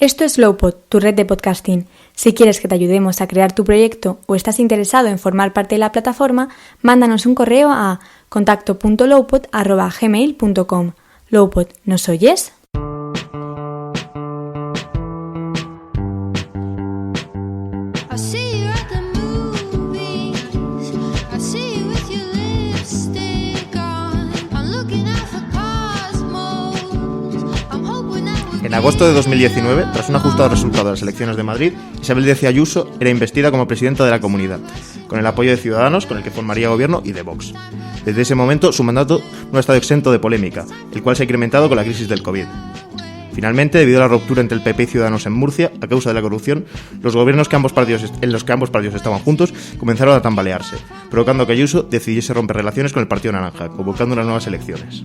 Esto es Lowpod, tu red de podcasting. Si quieres que te ayudemos a crear tu proyecto o estás interesado en formar parte de la plataforma, mándanos un correo a contacto.lowpod@gmail.com. Lowpod, ¿nos oyes? En agosto de 2019, tras un ajustado resultado de las elecciones de Madrid, Isabel Díaz Ayuso era investida como presidenta de la Comunidad, con el apoyo de Ciudadanos, con el que formaría gobierno, y de Vox. Desde ese momento, su mandato no ha estado exento de polémica, el cual se ha incrementado con la crisis del COVID. Finalmente, debido a la ruptura entre el PP y Ciudadanos en Murcia, a causa de la corrupción, los gobiernos en los que ambos partidos estaban juntos comenzaron a tambalearse, provocando que Ayuso decidiese romper relaciones con el Partido Naranja, convocando unas nuevas elecciones.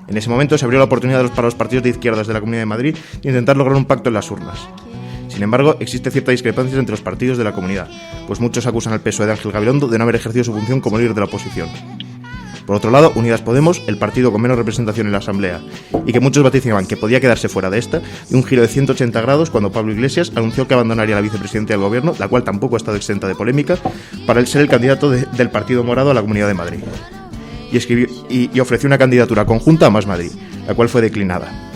En ese momento se abrió la oportunidad para los partidos de izquierdas de la Comunidad de Madrid de intentar lograr un pacto en las urnas. Sin embargo, existe cierta discrepancia entre los partidos de la comunidad, pues muchos acusan al PSOE de Ángel Gabilondo de no haber ejercido su función como líder de la oposición. Por otro lado, Unidas Podemos, el partido con menos representación en la Asamblea, y que muchos vaticinaban que podía quedarse fuera de esta, dio un giro de 180 grados cuando Pablo Iglesias anunció que abandonaría la vicepresidencia del gobierno, la cual tampoco ha estado exenta de polémica, para ser el candidato del Partido Morado a la Comunidad de Madrid. Y ofreció una candidatura conjunta a Más Madrid, la cual fue declinada.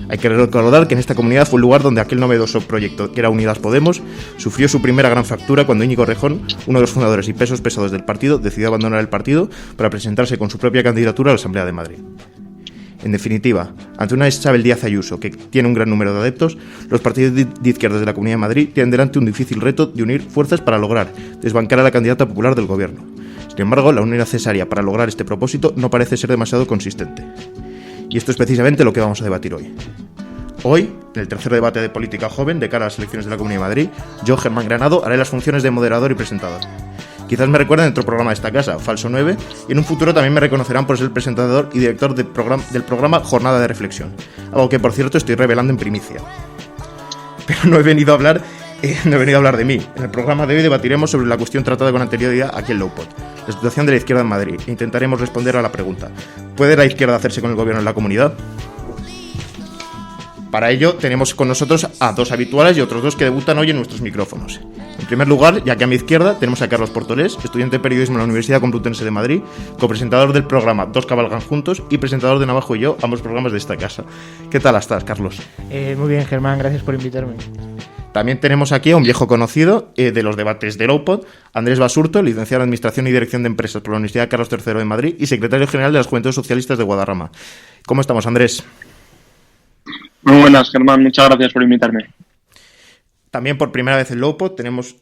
Hay que recordar que en esta comunidad fue el lugar donde aquel novedoso proyecto, que era Unidas Podemos, sufrió su primera gran fractura cuando Íñigo Errejón, uno de los fundadores y pesos pesados del partido, decidió abandonar el partido para presentarse con su propia candidatura a la Asamblea de Madrid. En definitiva, ante una Isabel Díaz Ayuso que tiene un gran número de adeptos, los partidos de izquierdas de la Comunidad de Madrid tienen delante un difícil reto de unir fuerzas para lograr desbancar a la candidata popular del gobierno. Sin embargo, la unión necesaria para lograr este propósito no parece ser demasiado consistente. Y esto es precisamente lo que vamos a debatir hoy. Hoy, en el tercer debate de política joven de cara a las elecciones de la Comunidad de Madrid, yo, Germán Granado, haré las funciones de moderador y presentador. Quizás me recuerden en otro programa de esta casa, Falso 9, y en un futuro también me reconocerán por ser el presentador y director del programa Jornada de Reflexión, algo que, por cierto, estoy revelando en primicia. Pero no he venido a hablar de mí. En el programa de hoy debatiremos sobre la cuestión tratada con anterioridad aquí en Lowpod, la situación de la izquierda en Madrid, e intentaremos responder a la pregunta: ¿puede la izquierda hacerse con el gobierno en la comunidad? Para ello tenemos con nosotros a dos habituales y otros dos que debutan hoy en nuestros micrófonos. En primer lugar, ya que a mi izquierda tenemos a Carlos Portolés, estudiante de periodismo en la Universidad Complutense de Madrid, copresentador del programa Dos Cabalgan Juntos y presentador de Navajo y yo, ambos programas de esta casa. ¿Qué tal estás, Carlos? Muy bien, Germán, gracias por invitarme. También tenemos aquí a un viejo conocido de los debates de Lowpod, Andrés Basurto, licenciado en Administración y Dirección de Empresas por la Universidad Carlos III de Madrid y secretario general de las Juventudes Socialistas de Guadarrama. ¿Cómo estamos, Andrés? Muy buenas, Germán. Muchas gracias por invitarme. También por primera vez en Lowpod tenemos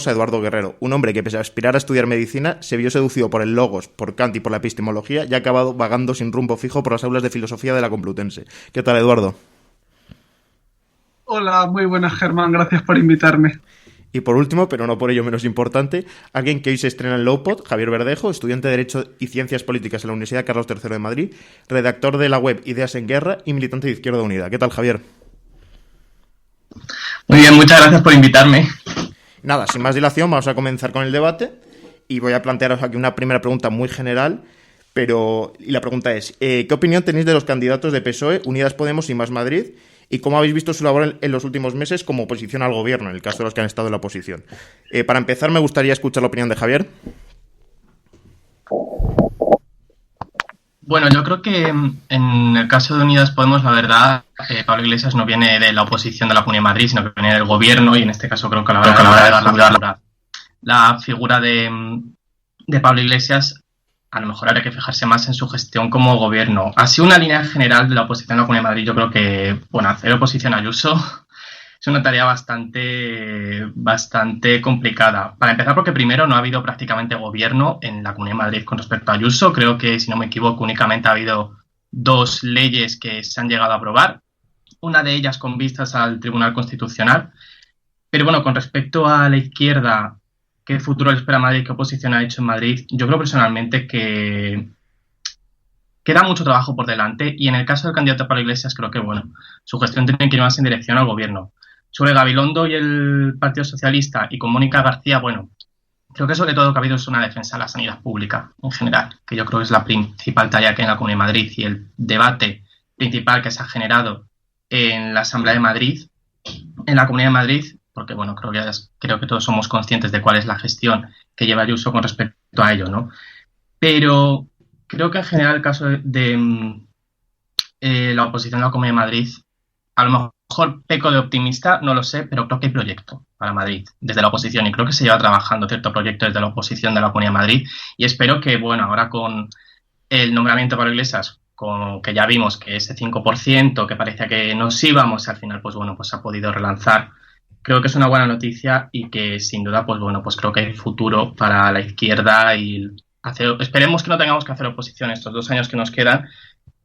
a Eduardo Guerrero, un hombre que pese a aspirar a estudiar medicina se vio seducido por el logos, por Kant y por la epistemología y ha acabado vagando sin rumbo fijo por las aulas de filosofía de la Complutense. ¿Qué tal, Eduardo? Hola, muy buenas, Germán, gracias por invitarme. Y por último, pero no por ello menos importante, alguien que hoy se estrena en Lowpod, Javier Verdejo, estudiante de Derecho y Ciencias Políticas en la Universidad Carlos III de Madrid, redactor de la web Ideas en Guerra y militante de Izquierda Unida. ¿Qué tal, Javier? Muy bien, muchas gracias por invitarme. Nada, sin más dilación, vamos a comenzar con el debate y voy a plantearos aquí una primera pregunta muy general, y la pregunta es, ¿qué opinión tenéis de los candidatos de PSOE, Unidas Podemos y Más Madrid? ¿Y cómo habéis visto su labor en los últimos meses como oposición al gobierno, en el caso de los que han estado en la oposición? Para empezar, me gustaría escuchar la opinión de Javier. Bueno, yo creo que en el caso de Unidas Podemos, la verdad, Pablo Iglesias no viene de la oposición de la Comunidad de Madrid, sino que viene del gobierno y en este caso creo que a la hora de dar la figura de Pablo Iglesias, a lo mejor habría que fijarse más en su gestión como gobierno. Así una línea general de la oposición a la Comunidad de Madrid, yo creo que, hacer oposición a Ayuso es una tarea bastante complicada. Para empezar, porque primero no ha habido prácticamente gobierno en la Comunidad de Madrid con respecto a Ayuso. Creo que, si no me equivoco, únicamente ha habido 2 leyes que se han llegado a aprobar, una de ellas con vistas al Tribunal Constitucional. Pero bueno, con respecto a la izquierda, ¿qué futuro le espera a Madrid? ¿Qué oposición ha hecho en Madrid? Yo creo personalmente que queda mucho trabajo por delante y en el caso del candidato Pablo Iglesias creo que su gestión tiene que ir más en dirección al gobierno. Sobre Gabilondo y el Partido Socialista y con Mónica García, creo que sobre todo lo que ha habido es una defensa de la sanidad pública en general, que yo creo que es la principal tarea que hay en la Comunidad de Madrid y el debate principal que se ha generado en la Asamblea de Madrid, en la Comunidad de Madrid, porque bueno, creo que todos somos conscientes de cuál es la gestión que lleva Ayuso con respecto a ello, ¿no? Pero creo que en general el caso de la oposición a la Comunidad de Madrid, a lo mejor peco de optimista, no lo sé, pero creo que hay proyecto para Madrid desde la oposición y creo que se lleva trabajando cierto proyecto desde la oposición de la Comunidad de Madrid y espero que, bueno, ahora con el nombramiento para Iglesias, que ya vimos que ese 5% que parecía que nos íbamos, al final, pues bueno, pues se ha podido relanzar. Creo que es una buena noticia y que sin duda, pues bueno, pues creo que hay futuro para la izquierda y esperemos que no tengamos que hacer oposición estos 2 años que nos quedan,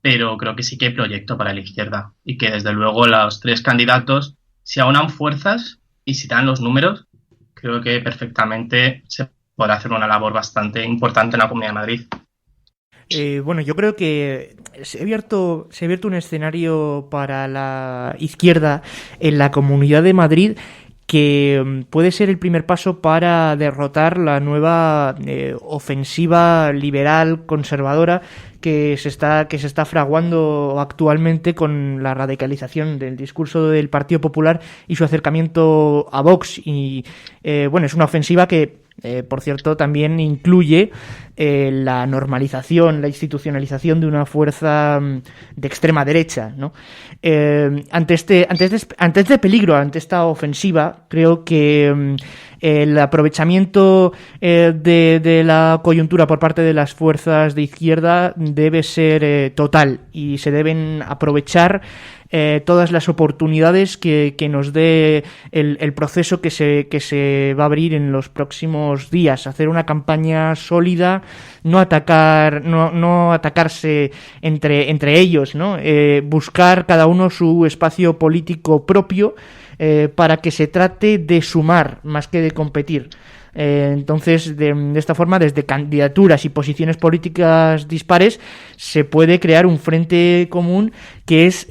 pero creo que sí que hay proyecto para la izquierda y que desde luego los 3 candidatos, si aunan fuerzas y si dan los números, creo que perfectamente se podrá hacer una labor bastante importante en la Comunidad de Madrid. Bueno, yo creo que se ha abierto un escenario para la izquierda en la Comunidad de Madrid que puede ser el primer paso para derrotar la nueva ofensiva liberal conservadora que se está fraguando actualmente con la radicalización del discurso del Partido Popular y su acercamiento a Vox. Y bueno, es una ofensiva que por cierto, también incluye la normalización, la institucionalización de una fuerza de extrema derecha, ¿no? Ante este peligro, ante esta ofensiva, creo que el aprovechamiento de la coyuntura por parte de las fuerzas de izquierda debe ser total y se deben aprovechar todas las oportunidades que nos dé el proceso que se va a abrir en los próximos días. Hacer una campaña sólida, no atacarse entre ellos, ¿no? Buscar cada uno su espacio político propio para que se trate de sumar más que de competir. Entonces, de esta forma, desde candidaturas y posiciones políticas dispares, se puede crear un frente común que es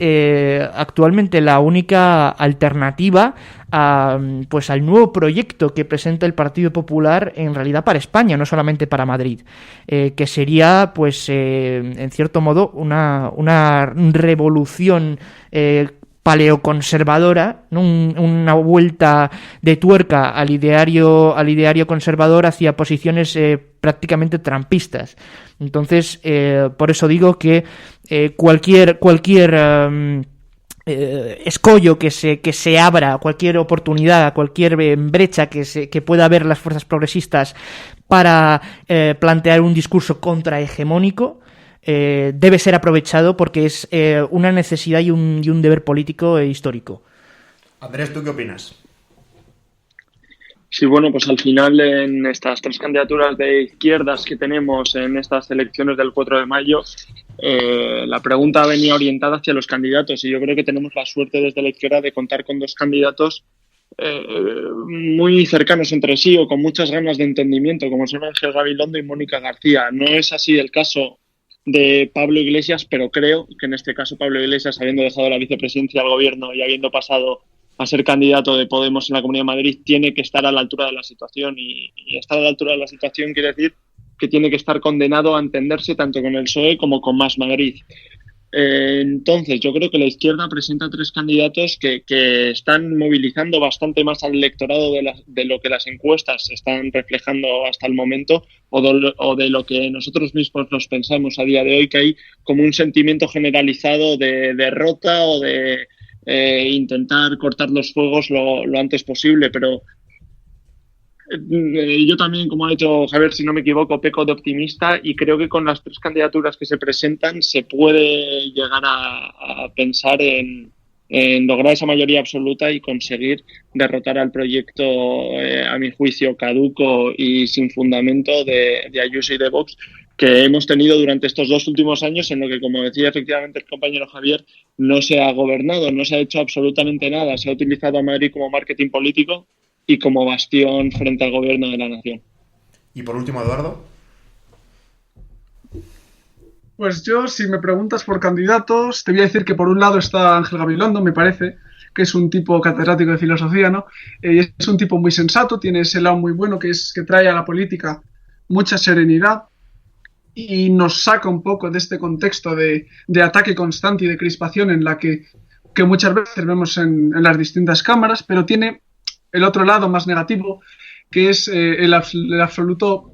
actualmente la única alternativa al nuevo proyecto que presenta el Partido Popular en realidad para España, no solamente para Madrid, que sería, en cierto modo, una revolución paleoconservadora, ¿no? Una vuelta de tuerca al ideario conservador hacia posiciones prácticamente trampistas. Entonces, por eso digo que cualquier escollo que se abra, cualquier oportunidad, cualquier brecha que pueda haber las fuerzas progresistas para plantear un discurso contrahegemónico, debe ser aprovechado porque es una necesidad y un deber político e histórico. Andrés, ¿tú qué opinas? Sí, bueno, pues al final en estas 3 candidaturas de izquierdas que tenemos en estas elecciones del 4 de mayo, la pregunta venía orientada hacia los candidatos y yo creo que tenemos la suerte desde la izquierda de contar con 2 candidatos muy cercanos entre sí o con muchas ganas de entendimiento, como son Ángel Gabilondo y Mónica García. No es así el caso de Pablo Iglesias, pero creo que en este caso Pablo Iglesias, habiendo dejado la vicepresidencia del gobierno y habiendo pasado a ser candidato de Podemos en la Comunidad de Madrid, tiene que estar a la altura de la situación y estar a la altura de la situación quiere decir que tiene que estar condenado a entenderse tanto con el PSOE como con Más Madrid. Entonces, yo creo que la izquierda presenta 3 candidatos que están movilizando bastante más al electorado de lo que las encuestas están reflejando hasta el momento o de lo que nosotros mismos nos pensamos a día de hoy, que hay como un sentimiento generalizado de derrota o de intentar cortar los fuegos lo antes posible, pero yo también, como ha dicho Javier, si no me equivoco, peco de optimista y creo que con las 3 candidaturas que se presentan se puede llegar a pensar en lograr esa mayoría absoluta y conseguir derrotar al proyecto, a mi juicio, caduco y sin fundamento de Ayuso y de Vox que hemos tenido durante estos 2 últimos años en lo que, como decía efectivamente el compañero Javier, no se ha gobernado, no se ha hecho absolutamente nada, se ha utilizado a Madrid como marketing político y como bastión frente al gobierno de la nación. Y por último, Eduardo. Pues yo, si me preguntas por candidatos, te voy a decir que por un lado está Ángel Gabilondo, me parece, que es un tipo catedrático de filosofía, ¿no? Es un tipo muy sensato, tiene ese lado muy bueno que trae a la política mucha serenidad y nos saca un poco de este contexto de ataque constante y de crispación en la que que muchas veces vemos en las distintas cámaras, pero tiene el otro lado más negativo, que es el absoluto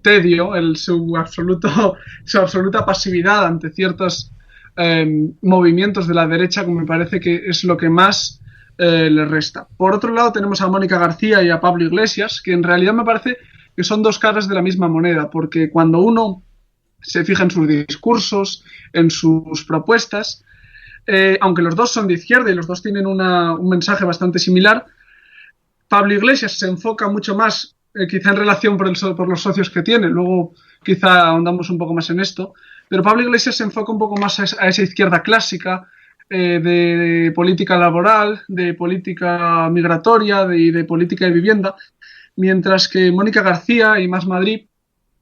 tedio, su absoluta pasividad ante ciertos movimientos de la derecha, que me parece que es lo que más le resta. Por otro lado tenemos a Mónica García y a Pablo Iglesias, que en realidad me parece que son dos caras de la misma moneda, porque cuando uno se fija en sus discursos, en sus propuestas, aunque los dos son de izquierda y los dos tienen un mensaje bastante similar, Pablo Iglesias se enfoca mucho más, quizá en relación por los socios que tiene, luego quizá ahondamos un poco más en esto, pero Pablo Iglesias se enfoca un poco más a esa izquierda clásica, de política laboral, de política migratoria y de política de vivienda, mientras que Mónica García y Más Madrid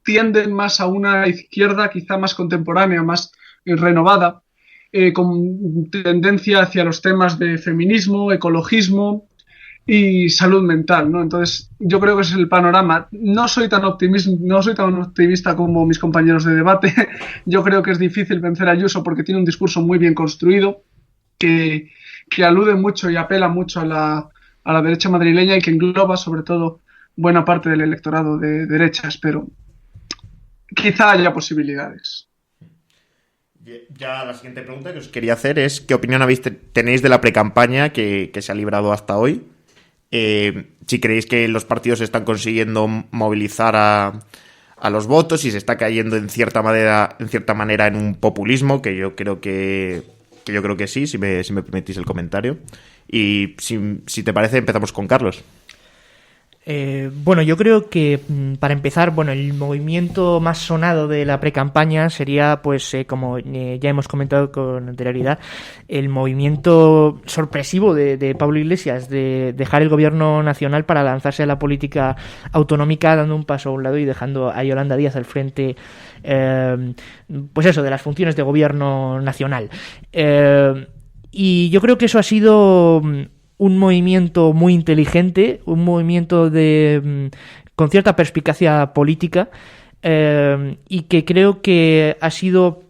tienden más a una izquierda quizá más contemporánea, más renovada, con tendencia hacia los temas de feminismo, ecologismo y salud mental, ¿no? Entonces, yo creo que ese es el panorama. No soy tan optimista como mis compañeros de debate. Yo creo que es difícil vencer a Ayuso porque tiene un discurso muy bien construido, que alude mucho y apela mucho a la derecha madrileña y que engloba sobre todo buena parte del electorado de derechas, pero quizá haya posibilidades. Ya la siguiente pregunta que os quería hacer es ¿qué opinión tenéis de la precampaña que se ha librado hasta hoy? Si creéis que los partidos están consiguiendo movilizar a los votos y se está cayendo en cierta manera en un populismo, que yo creo que sí, si me permitís el comentario. Y si te parece, empezamos con Carlos. Bueno, yo creo que para empezar, el movimiento más sonado de la precampaña sería, como ya hemos comentado con anterioridad, el movimiento sorpresivo de Pablo Iglesias de dejar el gobierno nacional para lanzarse a la política autonómica, dando un paso a un lado y dejando a Yolanda Díaz al frente, de las funciones de gobierno nacional. Y yo creo que eso ha sido un movimiento muy inteligente, un movimiento con cierta perspicacia política, y que creo que ha sido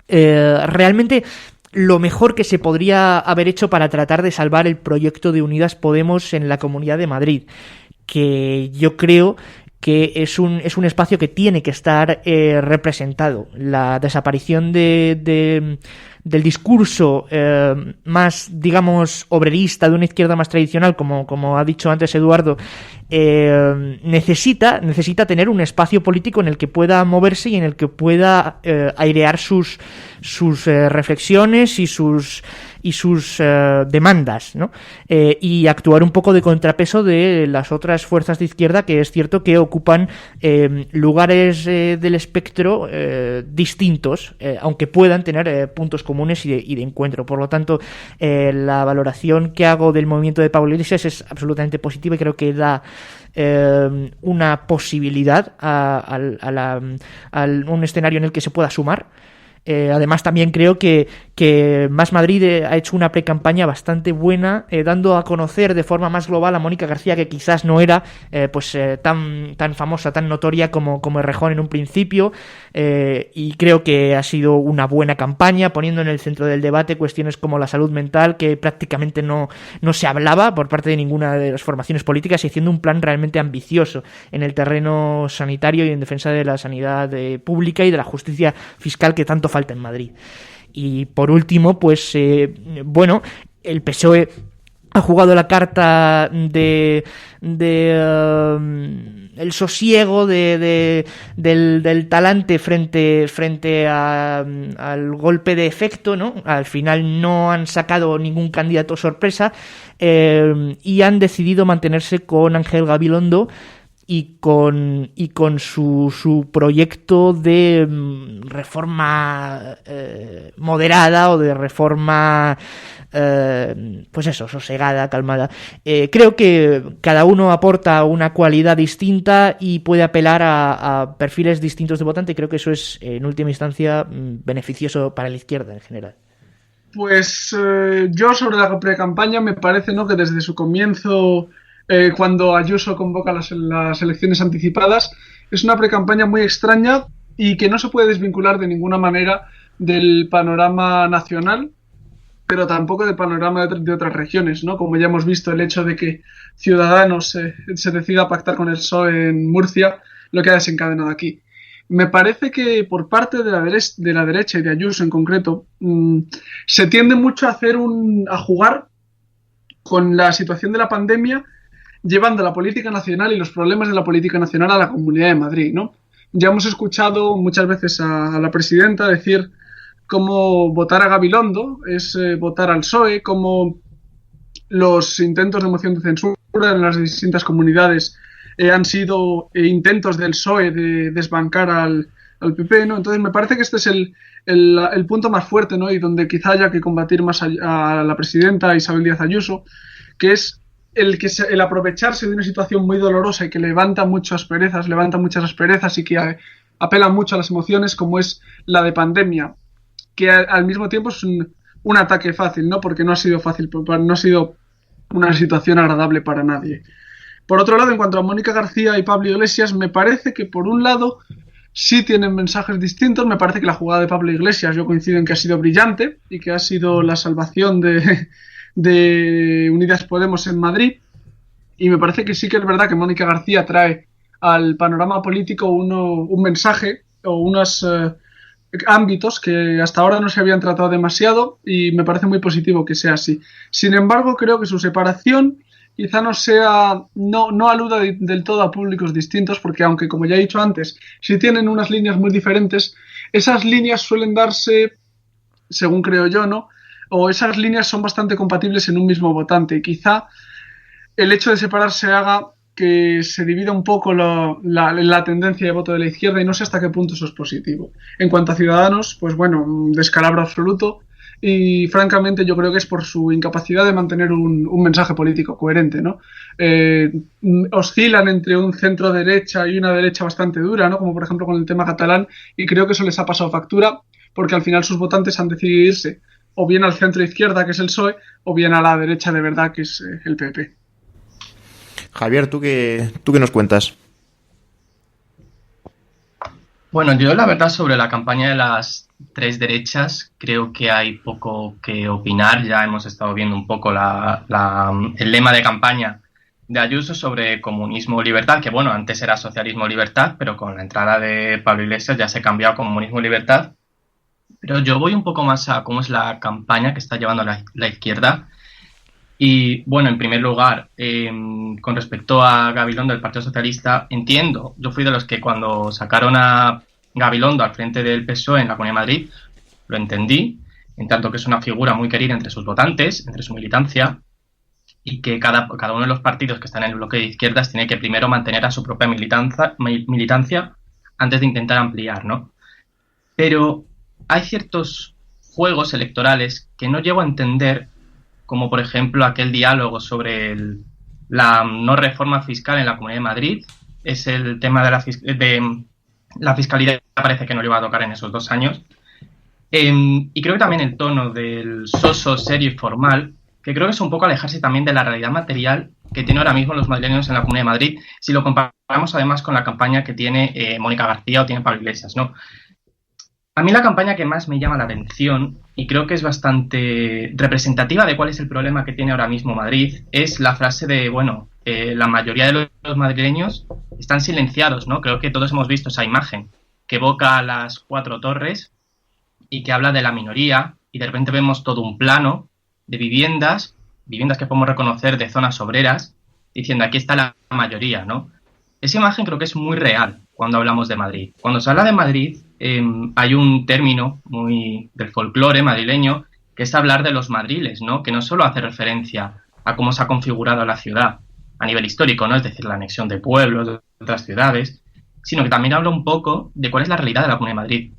realmente lo mejor que se podría haber hecho para tratar de salvar el proyecto de Unidas Podemos en la Comunidad de Madrid, que yo creo que es un espacio que tiene que estar representado. La desaparición del discurso más, digamos, obrerista, de una izquierda más tradicional, como ha dicho antes Eduardo, necesita tener un espacio político en el que pueda moverse y en el que pueda airear sus reflexiones y sus demandas, ¿no? Y actuar un poco de contrapeso de las otras fuerzas de izquierda, que es cierto que ocupan lugares del espectro distintos, aunque puedan tener puntos comunes y de encuentro. Por lo tanto, la valoración que hago del movimiento de Pablo Iglesias es absolutamente positiva y creo que da una posibilidad a un escenario en el que se pueda sumar. Además, también creo que Más Madrid ha hecho una precampaña bastante buena, dando a conocer de forma más global a Mónica García, que quizás no era tan famosa, tan notoria como Errejón en un principio, y creo que ha sido una buena campaña, poniendo en el centro del debate cuestiones como la salud mental, que prácticamente no se hablaba por parte de ninguna de las formaciones políticas, y haciendo un plan realmente ambicioso en el terreno sanitario y en defensa de la sanidad pública y de la justicia fiscal que tanto falta en Madrid. Y por último, el PSOE ha jugado la carta el sosiego del talante frente al golpe de efecto, ¿no? Al final no han sacado ningún candidato sorpresa, y han decidido mantenerse con Ángel Gabilondo y con su proyecto de reforma moderada, o de reforma sosegada, calmada. Creo que cada uno aporta una cualidad distinta y puede apelar a perfiles distintos de votante, y creo que eso es, en última instancia, beneficioso para la izquierda en general. Pues yo sobre la precampaña me parece, ¿no?, que desde su comienzo, cuando Ayuso convoca las elecciones anticipadas, es una precampaña muy extraña y que no se puede desvincular de ninguna manera del panorama nacional, pero tampoco del panorama de otras regiones, ¿no? Como ya hemos visto, el hecho de que Ciudadanos se decida pactar con el PSOE en Murcia, lo que ha desencadenado aquí. Me parece que por parte de la derecha y de Ayuso en concreto, se tiende mucho a jugar con la situación de la pandemia, llevando la política nacional y los problemas de la política nacional a la Comunidad de Madrid, ¿no? Ya hemos escuchado muchas veces a la presidenta decir cómo votar a Gabilondo es votar al PSOE, cómo los intentos de moción de censura en las distintas comunidades han sido intentos del PSOE de desbancar al PP, ¿no? Entonces me parece que este es el punto más fuerte, ¿no? Y donde quizá haya que combatir más a la presidenta Isabel Díaz Ayuso, que es el aprovecharse de una situación muy dolorosa y que levanta muchas asperezas y que apela mucho a las emociones, como es la de pandemia, que al mismo tiempo es un ataque fácil, ¿no? Porque no ha sido fácil, no ha sido una situación agradable para nadie. Por otro lado, en cuanto a Mónica García y Pablo Iglesias, me parece que por un lado sí tienen mensajes distintos. Me parece que la jugada de Pablo Iglesias, yo coincido en que ha sido brillante y que ha sido la salvación de Unidas Podemos en Madrid. Y me parece que sí que es verdad que Mónica García trae al panorama político un mensaje o unos ámbitos que hasta ahora no se habían tratado demasiado, y me parece muy positivo que sea así. Sin embargo, creo que su separación quizá no aluda del todo a públicos distintos, porque aunque, como ya he dicho antes, sí tienen unas líneas muy diferentes, esas líneas suelen darse, según creo yo, ¿no? O esas líneas son bastante compatibles en un mismo votante, y quizá el hecho de separarse haga que se divida un poco la tendencia de voto de la izquierda, y no sé hasta qué punto eso es positivo. En cuanto a Ciudadanos, pues bueno, descalabro absoluto, y francamente yo creo que es por su incapacidad de mantener un mensaje político coherente, ¿no? Oscilan entre un centro derecha y una derecha bastante dura, ¿no? Como por ejemplo con el tema catalán, y creo que eso les ha pasado factura, porque al final sus votantes han decidido irse o bien al centro izquierda, que es el PSOE, o bien a la derecha de verdad, que es el PP. Javier, ¿tú qué nos cuentas? Bueno, yo la verdad sobre la campaña de las tres derechas creo que hay poco que opinar. Ya hemos estado viendo un poco el lema de campaña de Ayuso sobre comunismo libertad, que bueno, antes era socialismo libertad, pero con la entrada de Pablo Iglesias ya se cambió a comunismo libertad. Pero yo voy un poco más a cómo es la campaña que está llevando la izquierda. Y bueno, en primer lugar, con respecto a Gabilondo del Partido Socialista, entiendo, yo fui de los que cuando sacaron a Gabilondo al frente del PSOE en la Comunidad de Madrid, lo entendí, en tanto que es una figura muy querida entre sus votantes, entre su militancia, y que cada uno de los partidos que están en el bloque de izquierdas tiene que primero mantener a su propia militancia antes de intentar ampliar, ¿no? Pero hay ciertos juegos electorales que no llego a entender, como por ejemplo aquel diálogo sobre la no reforma fiscal en la Comunidad de Madrid. Es el tema de la fiscalidad, parece que no le iba a tocar en esos 2 años. Y creo que también el tono del soso, serio y formal, que creo que es un poco alejarse también de la realidad material que tiene ahora mismo los madrileños en la Comunidad de Madrid, si lo comparamos además con la campaña que tiene Mónica García o tiene Pablo Iglesias, ¿no? A mí la campaña que más me llama la atención, y creo que es bastante representativa de cuál es el problema que tiene ahora mismo Madrid, es la frase de, bueno, la mayoría de los madrileños están silenciados, ¿no? Creo que todos hemos visto esa imagen que evoca a las 4 torres y que habla de la minoría, y de repente vemos todo un plano de viviendas que podemos reconocer de zonas obreras, diciendo aquí está la mayoría, ¿no? Esa imagen creo que es muy real cuando hablamos de Madrid. Cuando se habla de Madrid, hay un término muy del folclore madrileño, que es hablar de los madriles, ¿no? Que no solo hace referencia a cómo se ha configurado la ciudad a nivel histórico, ¿no? Es decir, la anexión de pueblos, de otras ciudades, sino que también habla un poco de cuál es la realidad de la Comunidad de Madrid,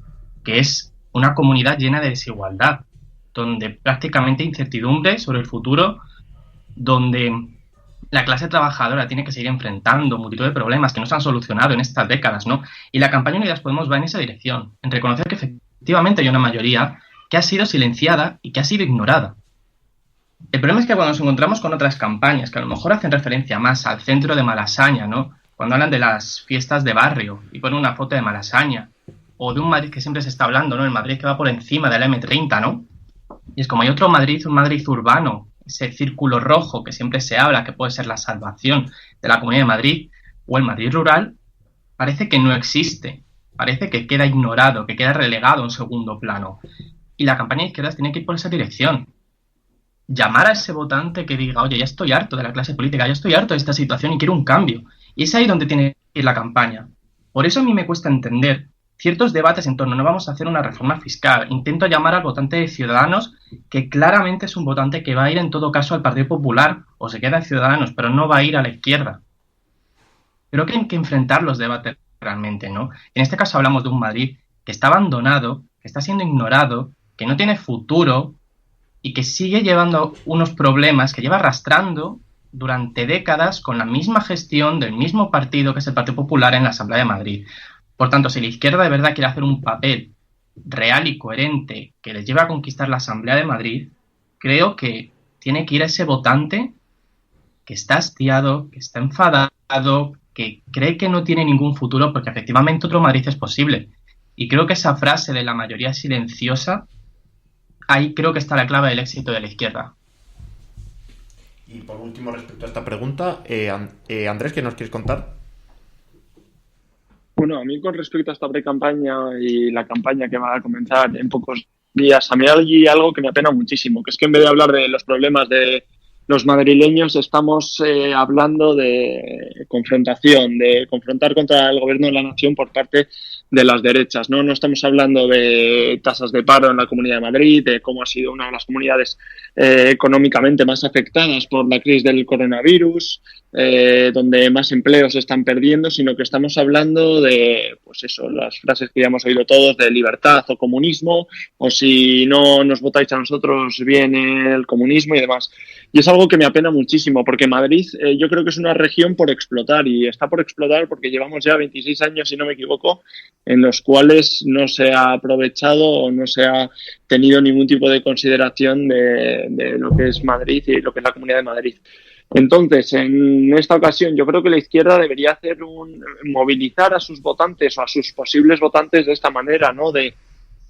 que es una comunidad llena de desigualdad, donde prácticamente incertidumbre sobre el futuro, donde la clase trabajadora tiene que seguir enfrentando multitud de problemas que no se han solucionado en estas décadas, ¿no? Y la campaña Unidas Podemos va en esa dirección, en reconocer que efectivamente hay una mayoría que ha sido silenciada y que ha sido ignorada. El problema es que cuando nos encontramos con otras campañas que a lo mejor hacen referencia más al centro de Malasaña, ¿no? Cuando hablan de las fiestas de barrio y ponen una foto de Malasaña, o de un Madrid que siempre se está hablando, ¿no? El Madrid que va por encima de la M30, ¿no? Y es como hay otro Madrid, un Madrid urbano, ese círculo rojo que siempre se habla, que puede ser la salvación de la Comunidad de Madrid, o el Madrid rural, parece que no existe, parece que queda ignorado, que queda relegado a un segundo plano. Y la campaña de izquierdas tiene que ir por esa dirección. Llamar a ese votante que diga, oye, ya estoy harto de la clase política, ya estoy harto de esta situación y quiero un cambio. Y es ahí donde tiene que ir la campaña. Por eso a mí me cuesta entender ciertos debates en torno, no vamos a hacer una reforma fiscal. Intento llamar al votante de Ciudadanos, que claramente es un votante que va a ir en todo caso al Partido Popular, o se queda en Ciudadanos, pero no va a ir a la izquierda. Creo que hay que enfrentar los debates realmente, ¿no? En este caso hablamos de un Madrid que está abandonado, que está siendo ignorado, que no tiene futuro y que sigue llevando unos problemas que lleva arrastrando durante décadas con la misma gestión del mismo partido que es el Partido Popular en la Asamblea de Madrid. Por tanto, si la izquierda de verdad quiere hacer un papel real y coherente que les lleve a conquistar la Asamblea de Madrid, creo que tiene que ir a ese votante que está hastiado, que está enfadado, que cree que no tiene ningún futuro, porque efectivamente otro Madrid es posible. Y creo que esa frase de la mayoría silenciosa, ahí creo que está la clave del éxito de la izquierda. Y por último, respecto a esta pregunta, Andrés, ¿qué nos quieres contar? Bueno, a mí con respecto a esta pre-campaña y la campaña que va a comenzar en pocos días, a mí hay algo que me apena muchísimo, que es que en vez de hablar de los problemas de los madrileños, estamos hablando de confrontación, de confrontar contra el gobierno de la nación por parte de las derechas, ¿no? No estamos hablando de tasas de paro en la Comunidad de Madrid, de cómo ha sido una de las comunidades económicamente más afectadas por la crisis del coronavirus, donde más empleos se están perdiendo, sino que estamos hablando de, pues eso, las frases que ya hemos oído todos, de libertad o comunismo, o si no nos votáis a nosotros viene el comunismo y demás. Y es algo que me apena muchísimo, porque Madrid yo creo que es una región por explotar, y está por explotar porque llevamos ya 26 años, si no me equivoco, en los cuales no se ha aprovechado o no se ha tenido ningún tipo de consideración de lo que es Madrid y lo que es la Comunidad de Madrid. Entonces, en esta ocasión, yo creo que la izquierda debería hacer movilizar a sus votantes o a sus posibles votantes de esta manera, ¿no?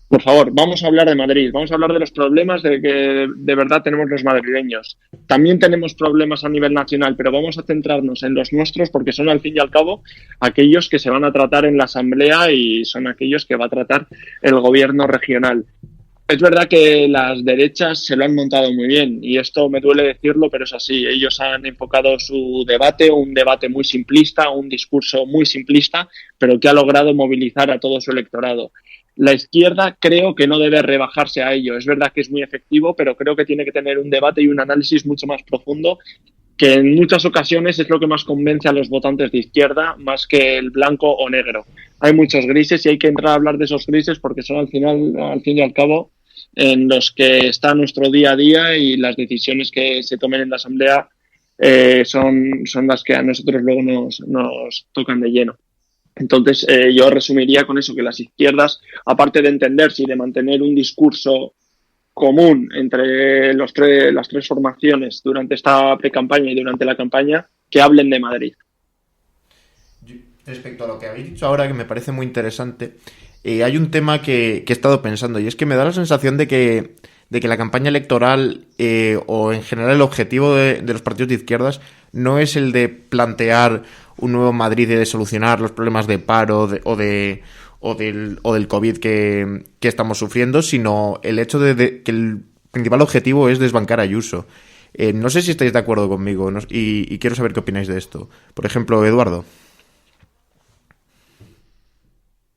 Por favor, vamos a hablar de Madrid, vamos a hablar de los problemas de que de verdad tenemos los madrileños. También tenemos problemas a nivel nacional, pero vamos a centrarnos en los nuestros porque son al fin y al cabo aquellos que se van a tratar en la Asamblea y son aquellos que va a tratar el gobierno regional. Es verdad que las derechas se lo han montado muy bien y esto me duele decirlo, pero es así. Ellos han enfocado su debate, un debate muy simplista, un discurso muy simplista, pero que ha logrado movilizar a todo su electorado. La izquierda creo que no debe rebajarse a ello. Es verdad que es muy efectivo, pero creo que tiene que tener un debate y un análisis mucho más profundo, que en muchas ocasiones es lo que más convence a los votantes de izquierda, más que el blanco o negro. Hay muchos grises y hay que entrar a hablar de esos grises porque son al fin y al cabo en los que está nuestro día a día y las decisiones que se tomen en la Asamblea son las que a nosotros luego nos tocan de lleno. Entonces, yo resumiría con eso, que las izquierdas, aparte de entenderse y de mantener un discurso común entre las tres formaciones durante esta pre-campaña y durante la campaña, que hablen de Madrid. Respecto a lo que habéis dicho ahora, que me parece muy interesante, hay un tema que he estado pensando, y es que me da la sensación de que la campaña electoral o en general el objetivo de los partidos de izquierdas no es el de plantear un nuevo Madrid y de solucionar los problemas de paro o del COVID que estamos sufriendo, sino el hecho de que el principal objetivo es desbancar a Ayuso. No sé si estáis de acuerdo conmigo, ¿no? y quiero saber qué opináis de esto. Por ejemplo, Eduardo.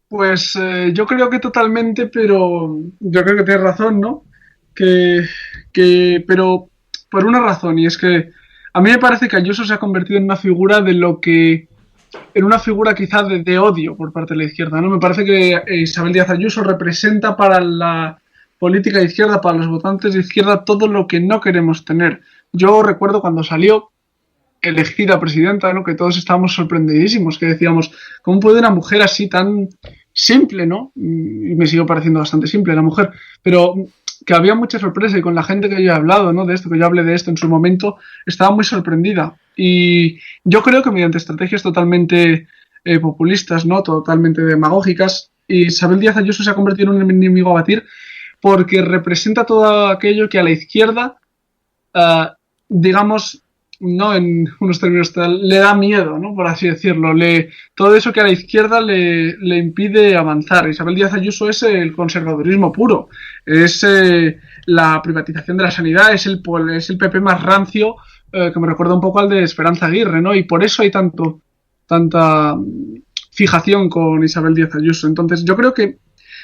Pues yo creo que totalmente, pero yo creo que tienes razón, ¿no? Pero por una razón, y es que a mí me parece que Ayuso se ha convertido en una figura en una figura quizá de odio por parte de la izquierda, ¿no? Me parece que Isabel Díaz Ayuso representa para la política de izquierda, para los votantes de izquierda, todo lo que no queremos tener. Yo recuerdo cuando salió elegida presidenta, ¿no? Que todos estábamos sorprendidísimos, que decíamos, ¿cómo puede una mujer así tan simple, ¿no? Y me sigue pareciendo bastante simple la mujer, pero que había mucha sorpresa, y con la gente que yo he hablado, ¿no? De esto, que yo hablé de esto en su momento, estaba muy sorprendida. Y yo creo que mediante estrategias totalmente populistas, ¿no? Totalmente demagógicas, Isabel Díaz Ayuso se ha convertido en un enemigo a batir porque representa todo aquello que a la izquierda, digamos, no en unos términos tal, le da miedo, ¿no? Por así decirlo. Todo eso que a la izquierda le impide avanzar. Isabel Díaz Ayuso es el conservadurismo puro, es la privatización de la sanidad, es el PP más rancio, que me recuerda un poco al de Esperanza Aguirre, ¿no? Y por eso hay tanta fijación con Isabel Díaz Ayuso. Entonces, yo creo que,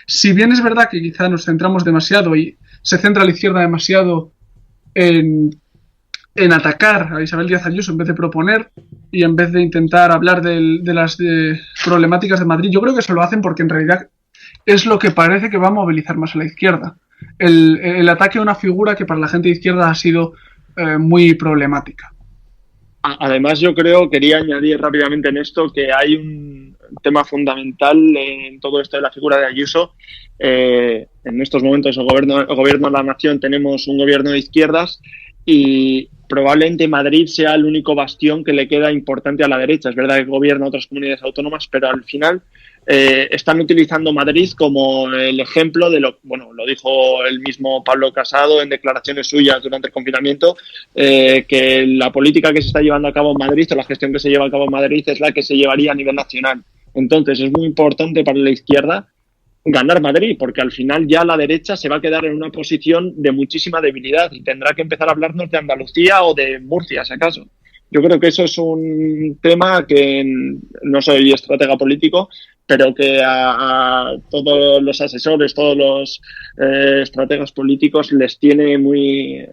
si bien es verdad que quizá nos centramos demasiado y se centra la izquierda demasiado en atacar a Isabel Díaz Ayuso en vez de proponer y en vez de intentar hablar de las problemáticas de Madrid, yo creo que eso lo hacen porque en realidad es lo que parece que va a movilizar más a la izquierda. El ataque a una figura que para la gente de izquierda ha sido muy problemática. Además, yo quería añadir rápidamente en esto que hay un tema fundamental en todo esto de la figura de Ayuso. En estos momentos el gobierno de la nación tenemos un gobierno de izquierdas y probablemente Madrid sea el único bastión que le queda importante a la derecha. Es verdad que gobierna otras comunidades autónomas, pero al final están utilizando Madrid como el ejemplo de lo dijo el mismo Pablo Casado en declaraciones suyas durante el confinamiento, que la política que se está llevando a cabo en Madrid o la gestión que se lleva a cabo en Madrid es la que se llevaría a nivel nacional. Entonces es muy importante para la izquierda ganar Madrid, porque al final ya la derecha se va a quedar en una posición de muchísima debilidad y tendrá que empezar a hablarnos de Andalucía o de Murcia, si acaso. Yo creo que eso es un tema que no soy estratega político, pero que a todos los asesores, todos los estrategas políticos les tiene muy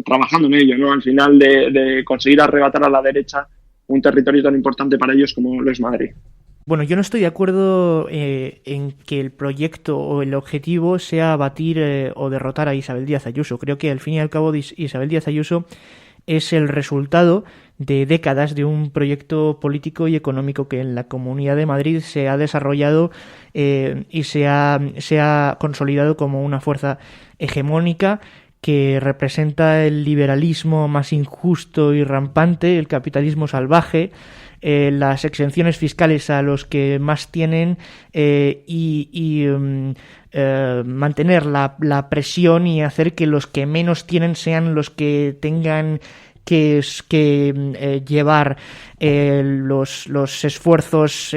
trabajando en ello, ¿no? Al final de conseguir arrebatar a la derecha un territorio tan importante para ellos como lo es Madrid. Bueno, yo no estoy de acuerdo en que el proyecto o el objetivo sea abatir o derrotar a Isabel Díaz Ayuso. Creo que al fin y al cabo Isabel Díaz Ayuso es el resultado de décadas de un proyecto político y económico que en la Comunidad de Madrid se ha desarrollado y se ha consolidado como una fuerza hegemónica que representa el liberalismo más injusto y rampante, el capitalismo salvaje, las exenciones fiscales a los que más tienen y mantener la presión y hacer que los que menos tienen sean los que tengan que llevar los esfuerzos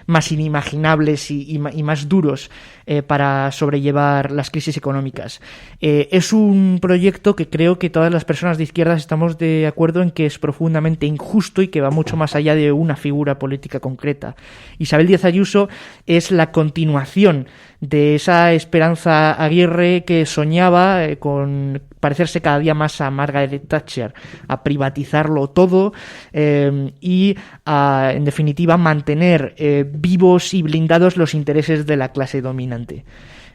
más inimaginables y más duros para sobrellevar las crisis económicas. Es un proyecto que creo que todas las personas de izquierdas estamos de acuerdo en que es profundamente injusto y que va mucho más allá de una figura política concreta. Isabel Díaz Ayuso es la continuación de esa Esperanza Aguirre que soñaba con parecerse cada día más a Margaret Thatcher, a privatizarlo todo y a, en definitiva, mantener vivos y blindados los intereses de la clase dominante.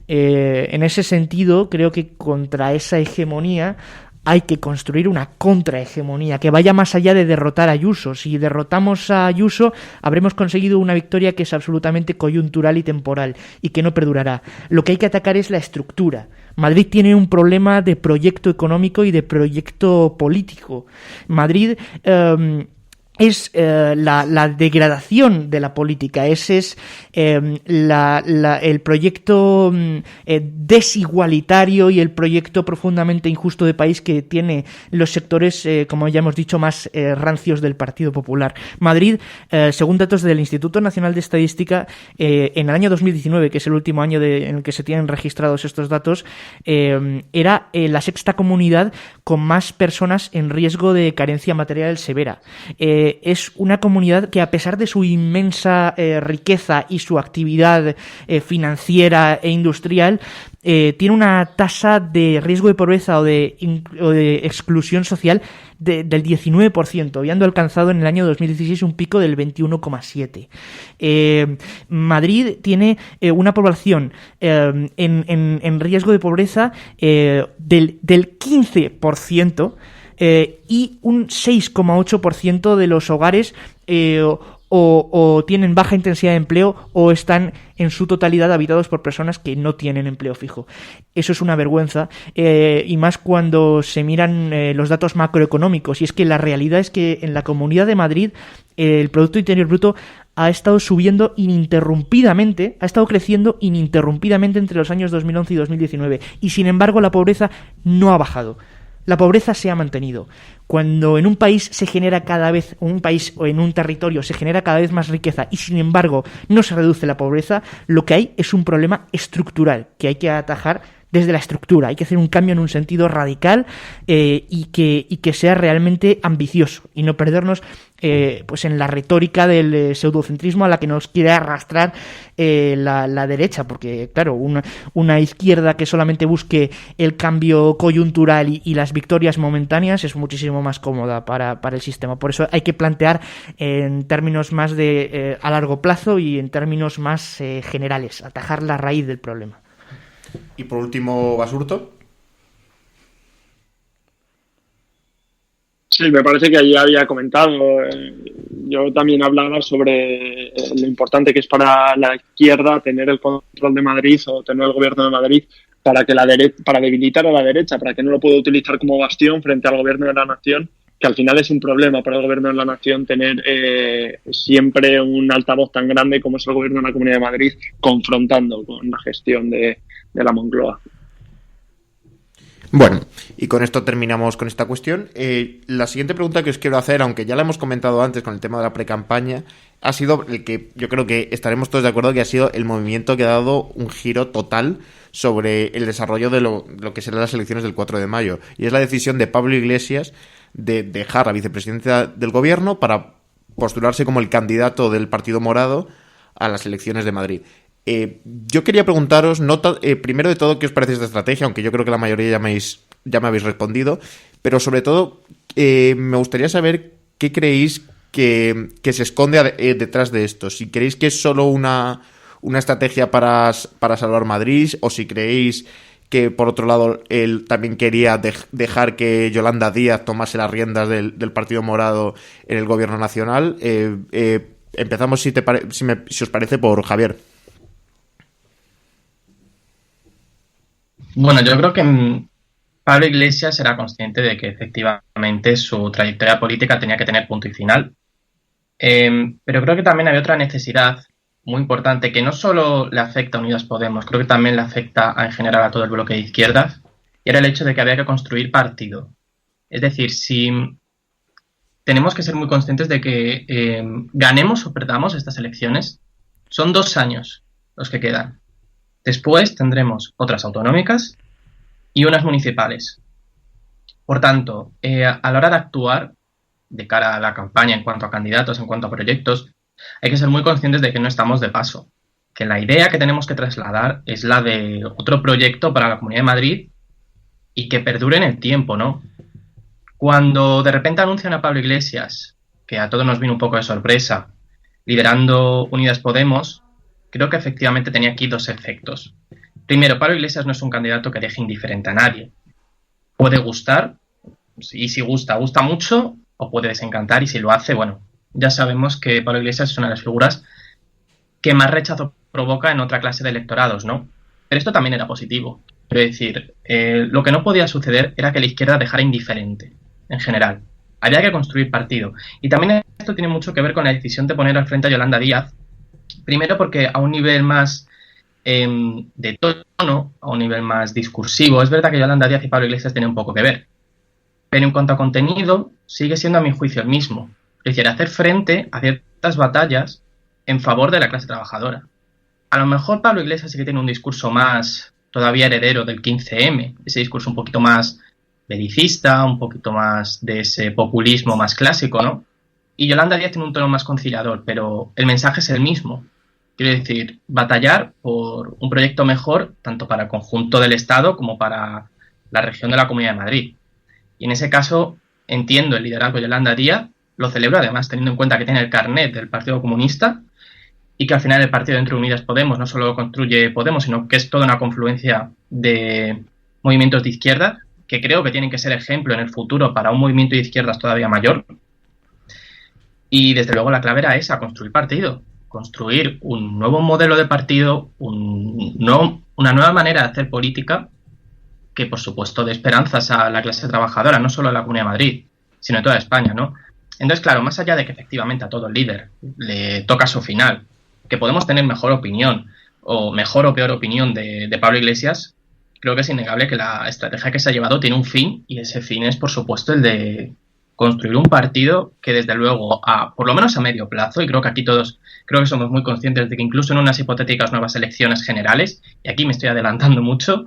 En ese sentido, creo que contra esa hegemonía hay que construir una contrahegemonía que vaya más allá de derrotar a Ayuso. Si derrotamos a Ayuso, habremos conseguido una victoria que es absolutamente coyuntural y temporal y que no perdurará. Lo que hay que atacar es la estructura. Madrid tiene un problema de proyecto económico y de proyecto político. Madrid es la degradación de la política, ese es el proyecto desigualitario y el proyecto profundamente injusto de país que tiene los sectores, como ya hemos dicho, más rancios del Partido Popular. Madrid, según datos del Instituto Nacional de Estadística, en el año 2019, que es el último año en el que se tienen registrados estos datos, era la sexta comunidad con más personas en riesgo de carencia material severa. Es una comunidad que, a pesar de su inmensa riqueza y su actividad financiera e industrial, tiene una tasa de riesgo de pobreza o de exclusión social del 19%, habiendo alcanzado en el año 2016 un pico del 21,7%. Madrid tiene una población en riesgo de pobreza del 15%, y un 6,8% de los hogares o tienen baja intensidad de empleo o están en su totalidad habitados por personas que no tienen empleo fijo. Eso es una vergüenza, y más cuando se miran los datos macroeconómicos. Y es que la realidad es que en la Comunidad de Madrid el Producto Interior Bruto ha estado subiendo ininterrumpidamente, ha estado creciendo ininterrumpidamente entre los años 2011 y 2019. Y sin embargo la pobreza no ha bajado. La pobreza se ha mantenido. Cuando en un país se genera cada vez, un país o en un territorio se genera cada vez más riqueza y sin embargo no se reduce la pobreza, lo que hay es un problema estructural que hay que atajar desde la estructura. Hay que hacer un cambio en un sentido radical, y que sea realmente ambicioso y no perdernos pues en la retórica del pseudocentrismo a la que nos quiere arrastrar la derecha, porque claro, una izquierda que solamente busque el cambio coyuntural y las victorias momentáneas es muchísimo más cómoda para el sistema. Por eso hay que plantear en términos más de a largo plazo y en términos más generales, atajar la raíz del problema. Y por último, Basurto. Sí, me parece que allí había comentado. Yo también hablaba sobre lo importante que es para la izquierda tener el control de Madrid o tener el gobierno de Madrid para que para debilitar a la derecha, para que no lo pueda utilizar como bastión frente al gobierno de la nación, que al final es un problema para el gobierno de la nación tener siempre un altavoz tan grande como es el gobierno de la Comunidad de Madrid confrontando con la gestión de la Moncloa. Bueno, y con esto terminamos con esta cuestión. La siguiente pregunta que os quiero hacer, aunque ya la hemos comentado antes con el tema de la precampaña, ha sido el que yo creo que estaremos todos de acuerdo que ha sido el movimiento que ha dado un giro total sobre el desarrollo de lo que serán las elecciones del 4 de mayo. Y es la decisión de Pablo Iglesias de dejar la vicepresidencia del gobierno para postularse como el candidato del Partido Morado a las elecciones de Madrid. Yo quería preguntaros, primero de todo, ¿qué os parece esta estrategia? Aunque yo creo que la mayoría ya me habéis respondido, pero sobre todo me gustaría saber qué creéis que se esconde detrás de esto. Si creéis que es solo una estrategia para salvar Madrid, o si creéis que, por otro lado, él también quería dejar que Yolanda Díaz tomase las riendas del Partido Morado en el Gobierno Nacional. Empezamos, si os parece, por Javier. Bueno, yo creo que Pablo Iglesias era consciente de que efectivamente su trayectoria política tenía que tener punto y final, pero creo que también había otra necesidad muy importante que no solo le afecta a Unidas Podemos, creo que también le afecta en general a todo el bloque de izquierdas, y era el hecho de que había que construir partido. Es decir, si tenemos que ser muy conscientes de que ganemos o perdamos estas elecciones, son 2 años los que quedan. Después tendremos otras autonómicas y unas municipales. Por tanto, a la hora de actuar de cara a la campaña en cuanto a candidatos, en cuanto a proyectos, hay que ser muy conscientes de que no estamos de paso. Que la idea que tenemos que trasladar es la de otro proyecto para la Comunidad de Madrid y que perdure en el tiempo, ¿no? Cuando de repente anuncian a Pablo Iglesias, que a todos nos vino un poco de sorpresa, liderando Unidas Podemos, creo que efectivamente tenía aquí 2 efectos. Primero, Pablo Iglesias no es un candidato que deje indiferente a nadie. Puede gustar, y si gusta mucho, o puede desencantar, y si lo hace, bueno, ya sabemos que Pablo Iglesias es una de las figuras que más rechazo provoca en otra clase de electorados, ¿no? Pero esto también era positivo. Quiero decir, lo que no podía suceder era que la izquierda dejara indiferente, en general. Había que construir partido. Y también esto tiene mucho que ver con la decisión de poner al frente a Yolanda Díaz. Primero porque a un nivel más de tono, a un nivel más discursivo, es verdad que Yolanda Díaz y Pablo Iglesias tienen un poco que ver. Pero en cuanto a contenido, sigue siendo a mi juicio el mismo. Es decir, hacer frente a ciertas batallas en favor de la clase trabajadora. A lo mejor Pablo Iglesias sí que tiene un discurso más todavía heredero del 15M, ese discurso un poquito más belicista, un poquito más de ese populismo más clásico, ¿no? Y Yolanda Díaz tiene un tono más conciliador, pero el mensaje es el mismo. Quiero decir, batallar por un proyecto mejor, tanto para el conjunto del Estado como para la región de la Comunidad de Madrid. Y en ese caso entiendo el liderazgo de Yolanda Díaz, lo celebro además teniendo en cuenta que tiene el carnet del Partido Comunista y que al final el partido dentro de Unidas Podemos no solo construye Podemos, sino que es toda una confluencia de movimientos de izquierda que creo que tienen que ser ejemplo en el futuro para un movimiento de izquierdas todavía mayor. Y desde luego la clave era esa, construir partido, construir un nuevo modelo de partido, una nueva manera de hacer política que, por supuesto, dé esperanzas a la clase trabajadora, no solo de la Comunidad de Madrid, sino de toda España, ¿no? Entonces, claro, más allá de que efectivamente a todo líder le toca su final, que podemos tener mejor opinión o mejor o peor opinión de Pablo Iglesias, creo que es innegable que la estrategia que se ha llevado tiene un fin, y ese fin es, por supuesto, el de construir un partido que, desde luego, por lo menos a medio plazo, y creo que aquí todos creo que somos muy conscientes de que incluso en unas hipotéticas nuevas elecciones generales, y aquí me estoy adelantando mucho,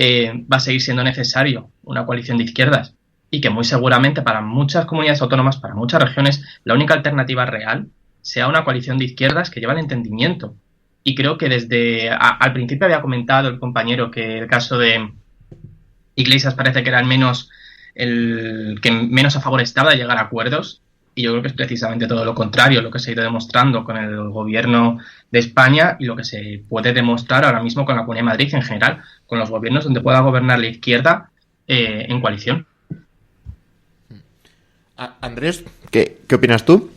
va a seguir siendo necesario una coalición de izquierdas, y que muy seguramente para muchas comunidades autónomas, para muchas regiones, la única alternativa real sea una coalición de izquierdas que lleva el entendimiento. Y creo que al principio había comentado el compañero que el caso de Iglesias parece que era el que menos a favor estaba de llegar a acuerdos, y yo creo que es precisamente todo lo contrario lo que se ha ido demostrando con el gobierno de España y lo que se puede demostrar ahora mismo con la Comunidad de Madrid en general, con los gobiernos donde pueda gobernar la izquierda en coalición. Andrés, ¿qué opinas tú?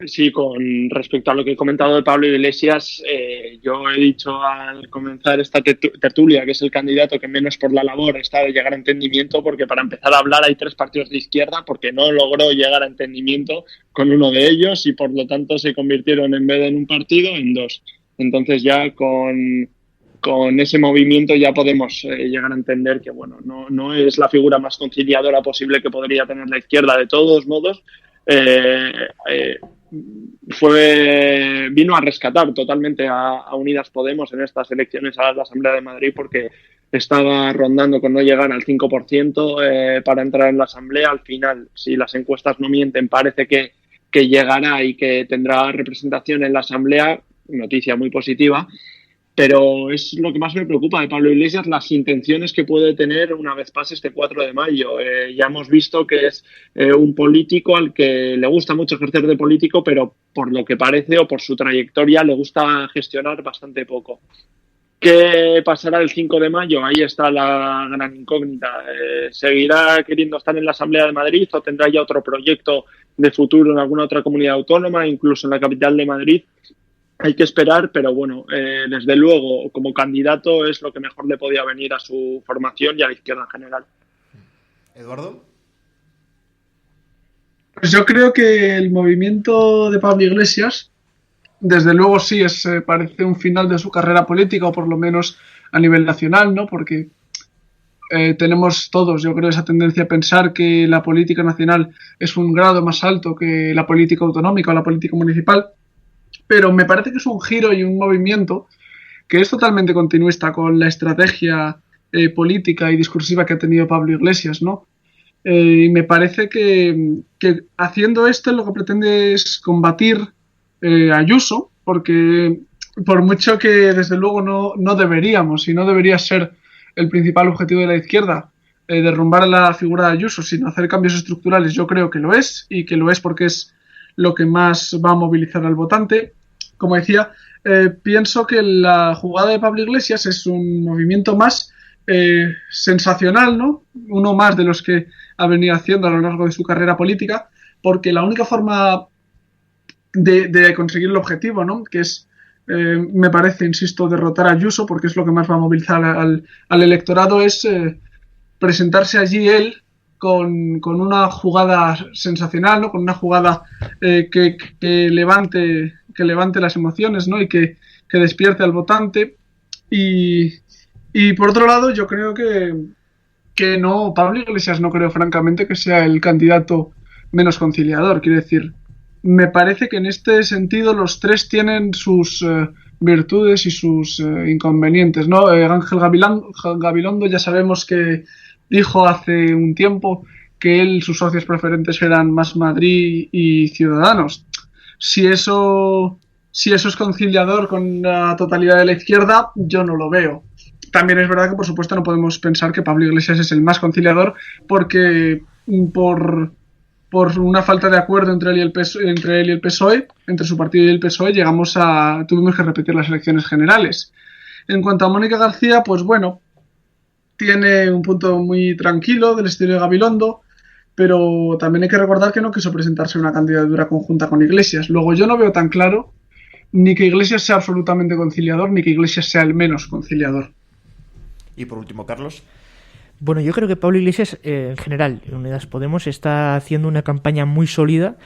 Sí, con respecto a lo que he comentado de Pablo Iglesias, yo he dicho al comenzar esta tertulia que es el candidato que menos por la labor está de llegar a entendimiento, porque para empezar a hablar hay 3 partidos de izquierda, porque no logró llegar a entendimiento con uno de ellos y por lo tanto se convirtieron, en vez de en un partido, en 2. Entonces ya con ese movimiento ya podemos llegar a entender que bueno, no es la figura más conciliadora posible que podría tener la izquierda. De todos modos, vino a rescatar totalmente a Unidas Podemos en estas elecciones a la Asamblea de Madrid, porque estaba rondando con no llegar al 5% para entrar en la Asamblea. Al final, si las encuestas no mienten, parece que llegará y que tendrá representación en la Asamblea, noticia muy positiva. Pero es lo que más me preocupa de Pablo Iglesias, las intenciones que puede tener una vez pase este 4 de mayo. Ya hemos visto que es un político al que le gusta mucho ejercer de político, pero por lo que parece o por su trayectoria le gusta gestionar bastante poco. ¿Qué pasará el 5 de mayo? Ahí está la gran incógnita. ¿Seguirá queriendo estar en la Asamblea de Madrid o tendrá ya otro proyecto de futuro en alguna otra comunidad autónoma, incluso en la capital de Madrid? Hay que esperar, pero bueno, desde luego, como candidato es lo que mejor le podía venir a su formación y a la izquierda en general. ¿Eduardo? Pues yo creo que el movimiento de Pablo Iglesias, desde luego sí, parece un final de su carrera política, o por lo menos a nivel nacional, ¿no? Porque tenemos todos, yo creo, esa tendencia a pensar que la política nacional es un grado más alto que la política autonómica o la política municipal. Pero me parece que es un giro y un movimiento que es totalmente continuista con la estrategia política y discursiva que ha tenido Pablo Iglesias, ¿no? Y me parece que haciendo esto lo que pretende es combatir a Ayuso, porque por mucho que desde luego no deberíamos, y no debería ser el principal objetivo de la izquierda, derrumbar la figura de Ayuso, sino hacer cambios estructurales, yo creo que lo es, y que lo es porque es lo que más va a movilizar al votante. Como decía, pienso que la jugada de Pablo Iglesias es un movimiento más sensacional, ¿no? Uno más de los que ha venido haciendo a lo largo de su carrera política, porque la única forma de conseguir el objetivo, ¿no? Que es, me parece, insisto, derrotar a Ayuso, porque es lo que más va a movilizar al electorado, es presentarse allí él con una jugada sensacional, ¿no? Con una jugada que levante las emociones, ¿no? Y que despierte al votante. Y por otro lado, yo creo que no, Pablo Iglesias no creo francamente que sea el candidato menos conciliador. Quiero decir, me parece que en este sentido los 3 tienen sus virtudes y sus inconvenientes, ¿no? Ángel Gabilondo ya sabemos que dijo hace un tiempo que sus socios preferentes eran Más Madrid y Ciudadanos. Si eso es conciliador con la totalidad de la izquierda, yo no lo veo. También es verdad que, por supuesto, no podemos pensar que Pablo Iglesias es el más conciliador, porque por una falta de acuerdo entre él y el PSOE, entre su partido y el PSOE, tuvimos que repetir las elecciones generales. En cuanto a Mónica García, pues bueno, tiene un punto muy tranquilo del estilo de Gabilondo. pero también hay que recordar que no quiso presentarse una candidatura conjunta con Iglesias. Luego yo no veo tan claro ni que Iglesias sea absolutamente conciliador, ni que Iglesias sea el menos conciliador. Y por último, Carlos. Bueno, yo creo que Pablo Iglesias, en general, en Unidas Podemos, está haciendo una campaña muy sólida,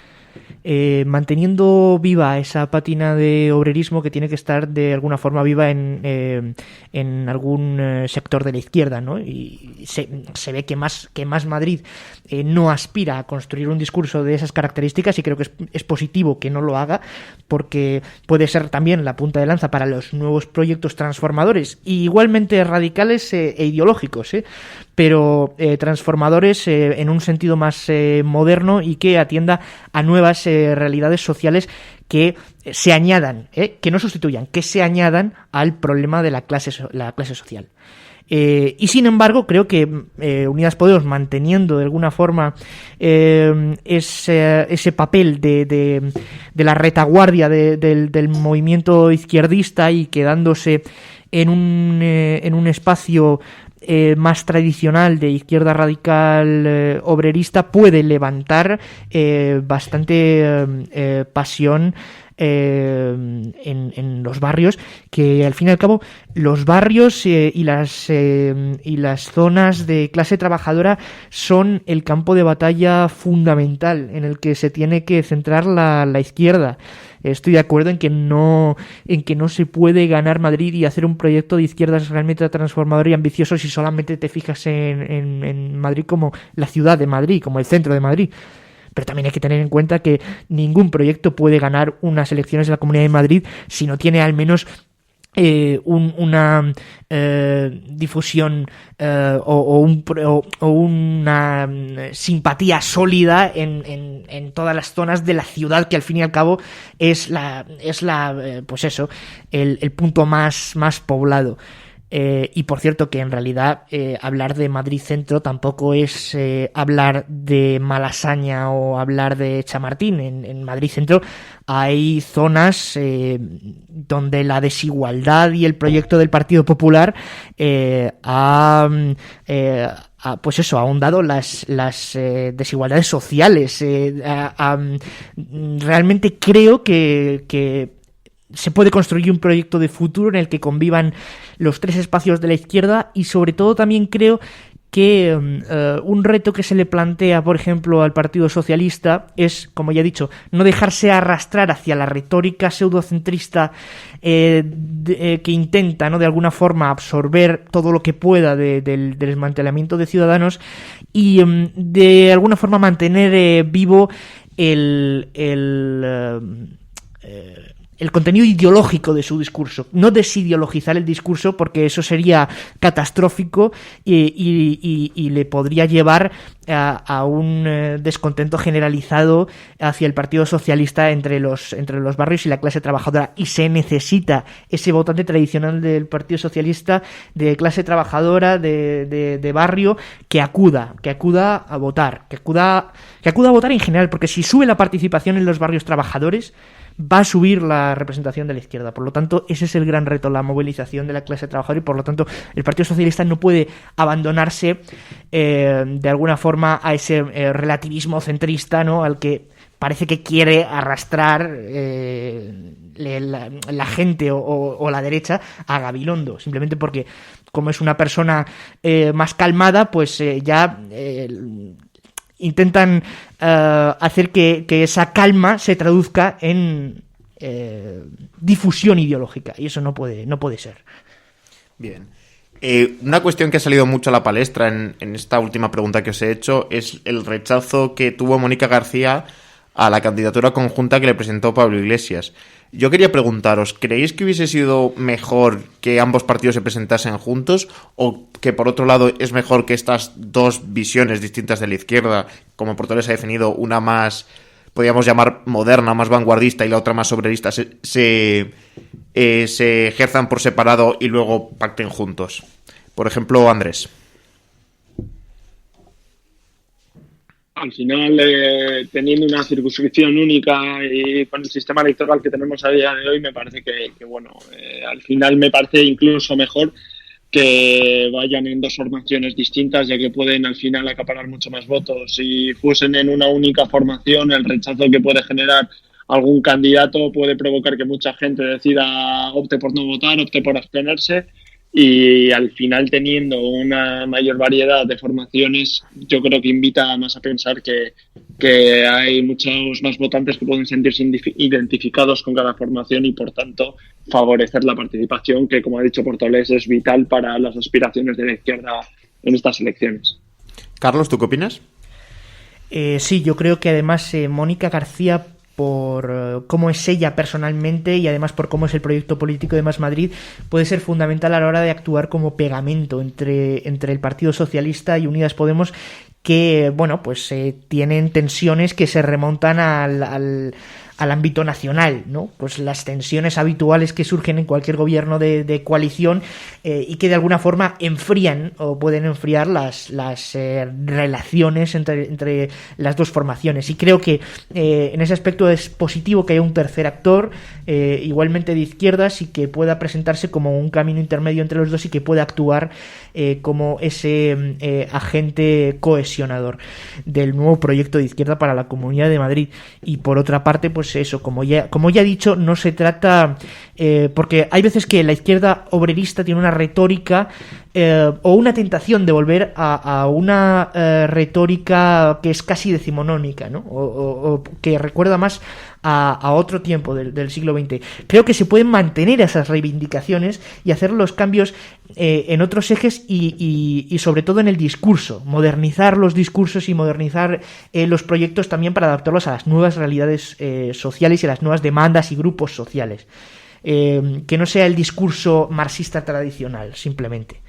manteniendo viva esa pátina de obrerismo que tiene que estar de alguna forma viva en algún sector de la izquierda, ¿no? Y se ve que más Madrid no aspira a construir un discurso de esas características, y creo que es positivo que no lo haga, porque puede ser también la punta de lanza para los nuevos proyectos transformadores, y igualmente radicales e ideológicos, pero transformadores en un sentido más moderno y que atienda a nuevas realidades sociales que se añadan, que no sustituyan, que se añadan al problema de la clase social. Y sin embargo, creo que Unidas Podemos, manteniendo de alguna forma ese papel de la retaguardia del movimiento izquierdista y quedándose en un espacio más tradicional de izquierda radical obrerista, puede levantar bastante pasión en los barrios, que al fin y al cabo los barrios y las zonas de clase trabajadora son el campo de batalla fundamental en el que se tiene que centrar la izquierda. Estoy de acuerdo en que no se puede ganar Madrid y hacer un proyecto de izquierdas realmente transformador y ambicioso si solamente te fijas en Madrid como la ciudad de Madrid, como el centro de Madrid. Pero también hay que tener en cuenta que ningún proyecto puede ganar unas elecciones en la Comunidad de Madrid si no tiene al menos una difusión o una simpatía sólida en todas las zonas de la ciudad, que al fin y al cabo es pues eso, el punto más poblado. Y por cierto que en realidad hablar de Madrid Centro tampoco es hablar de Malasaña o hablar de Chamartín. En Madrid Centro hay zonas donde la desigualdad y el proyecto del Partido Popular ha ahondado las desigualdades sociales. Realmente creo que se puede construir un proyecto de futuro en el que convivan los tres espacios de la izquierda, y sobre todo también creo que un reto que se le plantea, por ejemplo, al Partido Socialista es, como ya he dicho, no dejarse arrastrar hacia la retórica pseudocentrista que intenta, ¿no?, de alguna forma absorber todo lo que pueda del desmantelamiento de Ciudadanos, y de alguna forma mantener vivo el contenido ideológico de su discurso, no desideologizar el discurso, porque eso sería catastrófico y le podría llevar a un descontento generalizado hacia el Partido Socialista entre los barrios y la clase trabajadora, y se necesita ese votante tradicional del Partido Socialista de clase trabajadora, de barrio, que acuda a votar, que acuda a votar en general, porque si sube la participación en los barrios trabajadores, va a subir la representación de la izquierda. Por lo tanto, ese es el gran reto, la movilización de la clase trabajadora, y por lo tanto el Partido Socialista no puede abandonarse de alguna forma a ese relativismo centrista, ¿no?, al que parece que quiere arrastrar la gente o la derecha a Gabilondo, simplemente porque, como es una persona más calmada, pues ya intentan hacer que esa calma se traduzca en difusión ideológica, y eso no puede ser. Bien. Una cuestión que ha salido mucho a la palestra en esta última pregunta que os he hecho es el rechazo que tuvo Mónica García a la candidatura conjunta que le presentó Pablo Iglesias. Yo quería preguntaros, ¿creéis que hubiese sido mejor que ambos partidos se presentasen juntos, o que por otro lado es mejor que estas dos visiones distintas de la izquierda, como Portales ha definido, una más, podríamos llamar moderna, más vanguardista, y la otra más obrerista, se ejerzan por separado y luego pacten juntos? Por ejemplo, Andrés. Al final, teniendo una circunscripción única y con el sistema electoral que tenemos a día de hoy, me parece que al final me parece incluso mejor, que vayan en dos formaciones distintas, ya que pueden al final acaparar mucho más votos. Si fuesen en una única formación, el rechazo que puede generar algún candidato puede provocar que mucha gente decida, opte por no votar, opte por abstenerse, y al final, teniendo una mayor variedad de formaciones, yo creo que invita más a pensar que hay muchos más votantes que pueden sentirse identificados con cada formación y, por tanto, favorecer la participación, que, como ha dicho Portolés, es vital para las aspiraciones de la izquierda en estas elecciones. Carlos, ¿tú qué opinas? Sí, yo creo que además Mónica García, por cómo es ella personalmente y además por cómo es el proyecto político de Más Madrid, puede ser fundamental a la hora de actuar como pegamento entre el Partido Socialista y Unidas Podemos, que, bueno, pues tienen tensiones que se remontan al ámbito nacional, ¿no? Pues las tensiones habituales que surgen en cualquier gobierno de coalición y que de alguna forma enfrían o pueden enfriar las relaciones entre las dos formaciones. Y creo que en ese aspecto es positivo que haya un tercer actor igualmente de izquierdas y que pueda presentarse como un camino intermedio entre los dos y que pueda actuar como ese agente cohesionador del nuevo proyecto de izquierda para la Comunidad de Madrid. Y por otra parte, pues eso, como ya he dicho, no se trata, porque hay veces que la izquierda obrerista tiene una retórica o una tentación de volver a una retórica que es casi decimonónica, ¿no? O que recuerda más a otro tiempo del siglo XX. Creo que se pueden mantener esas reivindicaciones y hacer los cambios en otros ejes y sobre todo en el discurso, modernizar los discursos y modernizar los proyectos también para adaptarlos a las nuevas realidades sociales y a las nuevas demandas y grupos sociales. Que no sea el discurso marxista tradicional, simplemente.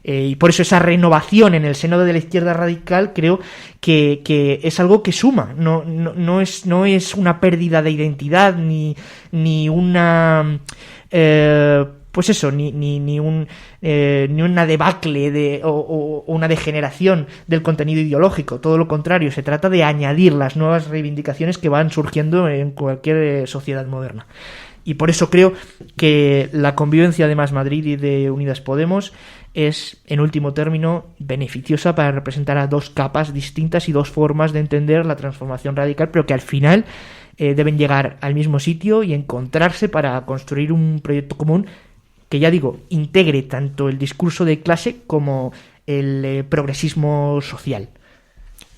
Y por eso esa renovación en el seno de la izquierda radical creo que es algo que suma, no es una pérdida de identidad ni una pues eso, ni una debacle o una degeneración del contenido ideológico. Todo lo contrario, se trata de añadir las nuevas reivindicaciones que van surgiendo en cualquier sociedad moderna. Y por eso creo que la convivencia de Más Madrid y de Unidas Podemos es, en último término, beneficiosa para representar a dos capas distintas y dos formas de entender la transformación radical, pero que al final deben llegar al mismo sitio y encontrarse para construir un proyecto común que, ya digo, integre tanto el discurso de clase como el progresismo social.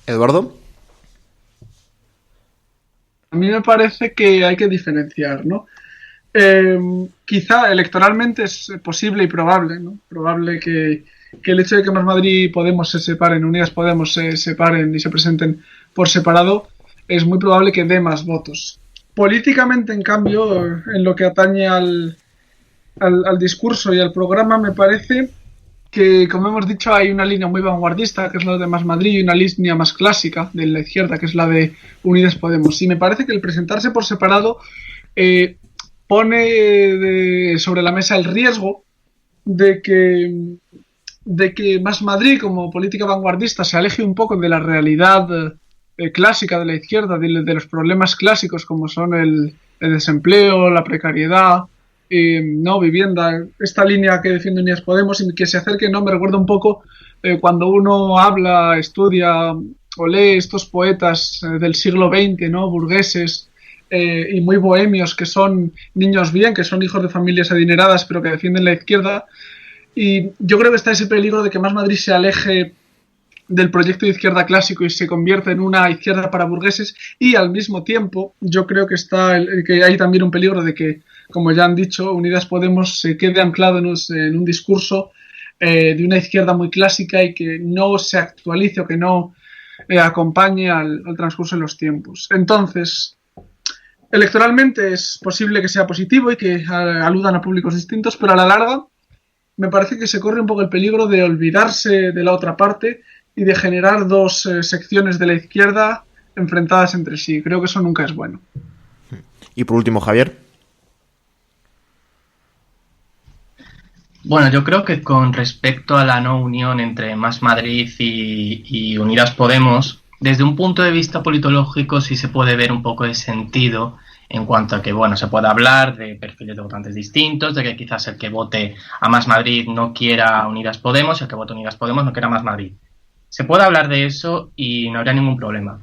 Eduardo. A mí me parece que hay que diferenciar, ¿no? Quizá electoralmente es posible y probable, ¿no? Probable que el hecho de que Más Madrid y Podemos se separen, Unidas Podemos se separen y se presenten por separado, es muy probable que dé más votos. Políticamente, en cambio, en lo que atañe al discurso y al programa, me parece que, como hemos dicho, hay una línea muy vanguardista, que es la de Más Madrid, y una línea más clásica de la izquierda, que es la de Unidas Podemos. Y me parece que el presentarse por separado pone sobre la mesa el riesgo de que Más Madrid, como política vanguardista, se aleje un poco de la realidad clásica de la izquierda, de los problemas clásicos como son el desempleo, la precariedad, no vivienda, esta línea que defiende Unidas Podemos, y que se acerque, no, me recuerda un poco cuando uno habla, estudia o lee estos poetas del siglo XX, ¿no? Burgueses y muy bohemios, que son niños bien, que son hijos de familias adineradas, pero que defienden la izquierda. Y yo creo que está ese peligro de que Más Madrid se aleje del proyecto de izquierda clásico y se convierta en una izquierda para burgueses, y al mismo tiempo yo creo que que hay también un peligro de que, como ya han dicho, Unidas Podemos se quede anclado en un discurso de una izquierda muy clásica y que no se actualice o que no acompañe al transcurso de los tiempos. Entonces, electoralmente es posible que sea positivo y que aludan a públicos distintos, pero a la larga me parece que se corre un poco el peligro de olvidarse de la otra parte y de generar dos secciones de la izquierda enfrentadas entre sí. Creo que eso nunca es bueno. Y por último, Javier. Bueno, yo creo que con respecto a la no unión entre Más Madrid y Unidas Podemos, desde un punto de vista politológico sí se puede ver un poco de sentido en cuanto a que, bueno, se puede hablar de perfiles de votantes distintos, de que quizás el que vote a Más Madrid no quiera Unidas Podemos y el que vote Unidas Podemos no quiera Más Madrid. Se puede hablar de eso y no habría ningún problema.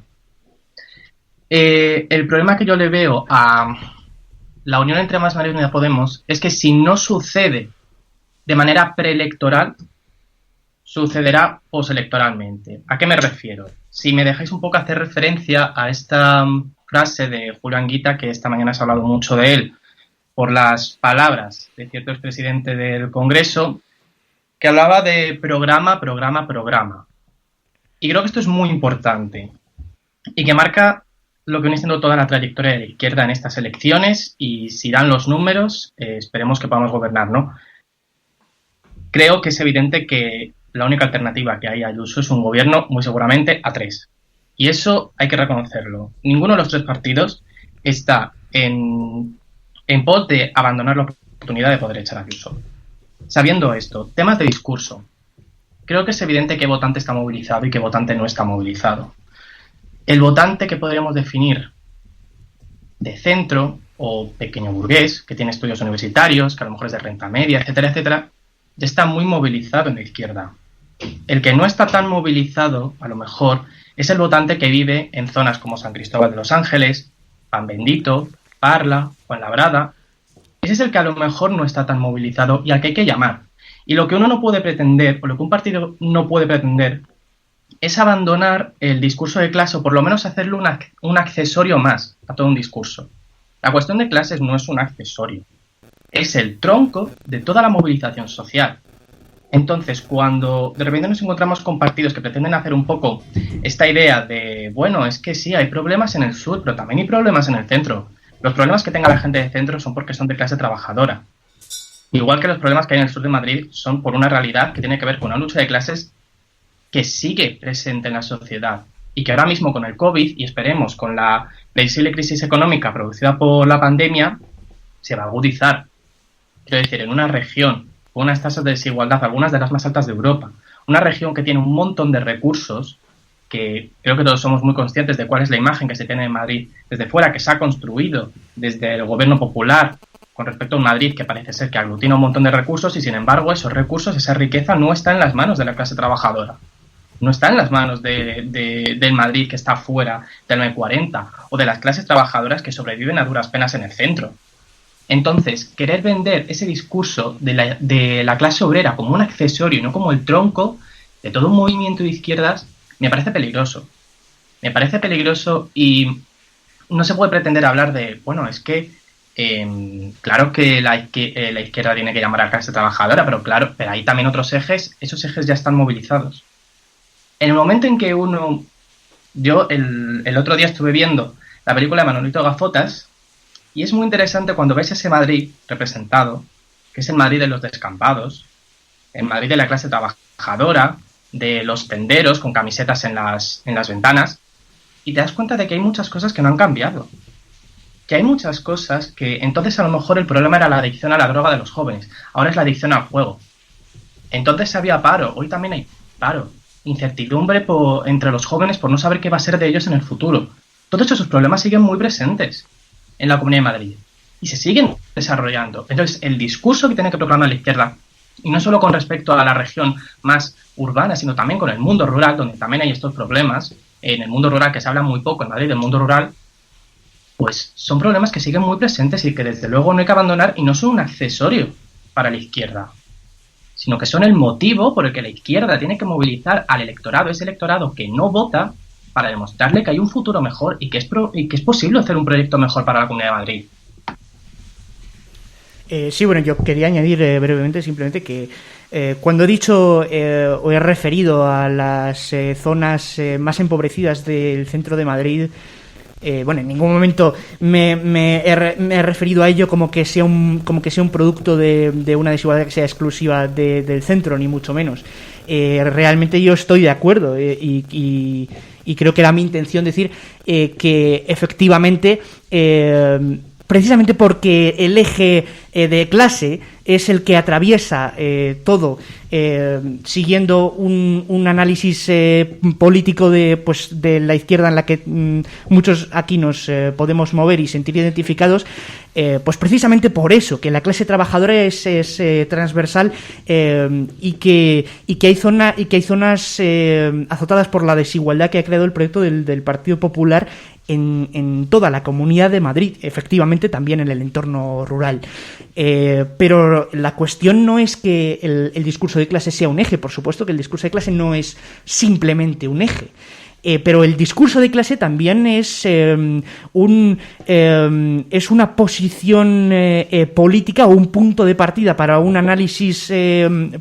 El problema que yo le veo a la unión entre Más Madrid y Unidas Podemos es que si no sucede de manera preelectoral, sucederá postelectoralmente. ¿A qué me refiero? Si me dejáis un poco hacer referencia a esta frase de Julio Anguita, que esta mañana se ha hablado mucho de él, por las palabras de cierto expresidente del Congreso, que hablaba de programa. Y creo que esto es muy importante y que marca lo que viene siendo toda la trayectoria de la izquierda en estas elecciones, y si dan los números, esperemos que podamos gobernar, ¿no? Creo que es evidente que la única alternativa que hay a Ayuso es un gobierno, muy seguramente, a 3. Y eso hay que reconocerlo. Ninguno de los 3 partidos está en pos de abandonar la oportunidad de poder echar a Ayuso. Sabiendo esto, temas de discurso. Creo que es evidente qué votante está movilizado y qué votante no está movilizado. El votante que podríamos definir de centro o pequeño burgués, que tiene estudios universitarios, que a lo mejor es de renta media, etcétera, etcétera, ya está muy movilizado en la izquierda. El que no está tan movilizado, a lo mejor, es el votante que vive en zonas como San Cristóbal de los Ángeles, Pan Bendito, Parla, Fuenlabrada. Ese es el que a lo mejor no está tan movilizado y al que hay que llamar. Y lo que uno no puede pretender, o lo que un partido no puede pretender, es abandonar el discurso de clase, o por lo menos hacerlo un accesorio más a todo un discurso. La cuestión de clases no es un accesorio, es el tronco de toda la movilización social. Entonces, cuando de repente nos encontramos con partidos que pretenden hacer un poco esta idea de, bueno, es que sí, hay problemas en el sur, pero también hay problemas en el centro. Los problemas que tenga la gente de centro son porque son de clase trabajadora. Igual que los problemas que hay en el sur de Madrid son por una realidad que tiene que ver con una lucha de clases que sigue presente en la sociedad y que ahora mismo con el COVID, y esperemos con la previsible crisis económica producida por la pandemia, se va a agudizar. Quiero decir, en una región con unas tasas de desigualdad, algunas de las más altas de Europa, una región que tiene un montón de recursos, que creo que todos somos muy conscientes de cuál es la imagen que se tiene de Madrid desde fuera, que se ha construido desde el gobierno popular con respecto a un Madrid que parece ser que aglutina un montón de recursos, y sin embargo esos recursos, esa riqueza no está en las manos de la clase trabajadora. No está en las manos del Madrid que está fuera del 940 o de las clases trabajadoras que sobreviven a duras penas en el centro. Entonces, querer vender ese discurso de la clase obrera como un accesorio y no como el tronco de todo un movimiento de izquierdas me parece peligroso. Me parece peligroso y no se puede pretender hablar de, bueno, es que claro que la izquierda tiene que llamar a la clase trabajadora, pero claro, pero hay también otros ejes, esos ejes ya están movilizados. En el momento en que yo el otro día estuve viendo la película de Manolito Gafotas, y es muy interesante cuando ves ese Madrid representado, que es el Madrid de los descampados, el Madrid de la clase trabajadora, de los tenderos con camisetas en las ventanas, y te das cuenta de que hay muchas cosas que no han cambiado. Que hay muchas cosas que entonces a lo mejor el problema era la adicción a la droga de los jóvenes, ahora es la adicción al juego. Entonces había paro, hoy también hay paro. Incertidumbre entre los jóvenes por no saber qué va a ser de ellos en el futuro. Todos esos problemas siguen muy presentes en la Comunidad de Madrid y se siguen desarrollando. Entonces, el discurso que tiene que proclamar la izquierda, y no solo con respecto a la región más urbana, sino también con el mundo rural, donde también hay estos problemas, en el mundo rural, que se habla muy poco en Madrid del mundo rural, pues son problemas que siguen muy presentes y que desde luego no hay que abandonar, y no son un accesorio para la izquierda, sino que son el motivo por el que la izquierda tiene que movilizar al electorado, ese electorado que no vota, para demostrarle que hay un futuro mejor y que es posible hacer un proyecto mejor para la Comunidad de Madrid. Sí, bueno, yo quería añadir brevemente simplemente que cuando he dicho o he referido a las zonas más empobrecidas del centro de Madrid, bueno, en ningún momento me he referido a ello como que sea un producto de una desigualdad que sea exclusiva del centro, ni mucho menos. Realmente yo estoy de acuerdo y creo que era mi intención decir que efectivamente precisamente porque el eje de clase es el que atraviesa todo, siguiendo un análisis político de la izquierda en la que muchos aquí nos podemos mover y sentir identificados, pues precisamente por eso, que la clase trabajadora es transversal, y que hay zonas azotadas por la desigualdad que ha creado el proyecto del Partido Popular en toda la Comunidad de Madrid, efectivamente también en el entorno rural. Pero la cuestión no es que el discurso de clase sea un eje, por supuesto que el discurso de clase no es simplemente un eje. Pero el discurso de clase también es una posición política o un punto de partida para un análisis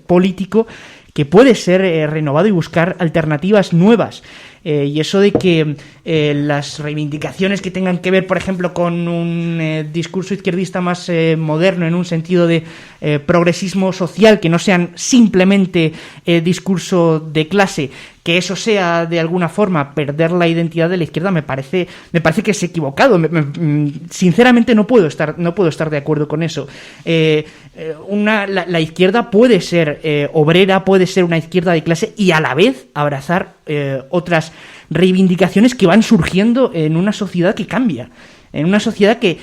político que puede ser renovado y buscar alternativas nuevas. Y eso de que las reivindicaciones que tengan que ver, por ejemplo, con un discurso izquierdista más moderno, en un sentido de progresismo social, que no sean simplemente discurso de clase, que eso sea de alguna forma perder la identidad de la izquierda, me parece que es equivocado. Sinceramente no puedo estar de acuerdo con eso. La izquierda puede ser obrera, puede ser una izquierda de clase y a la vez abrazar otras reivindicaciones que van surgiendo en una sociedad que cambia, en una sociedad que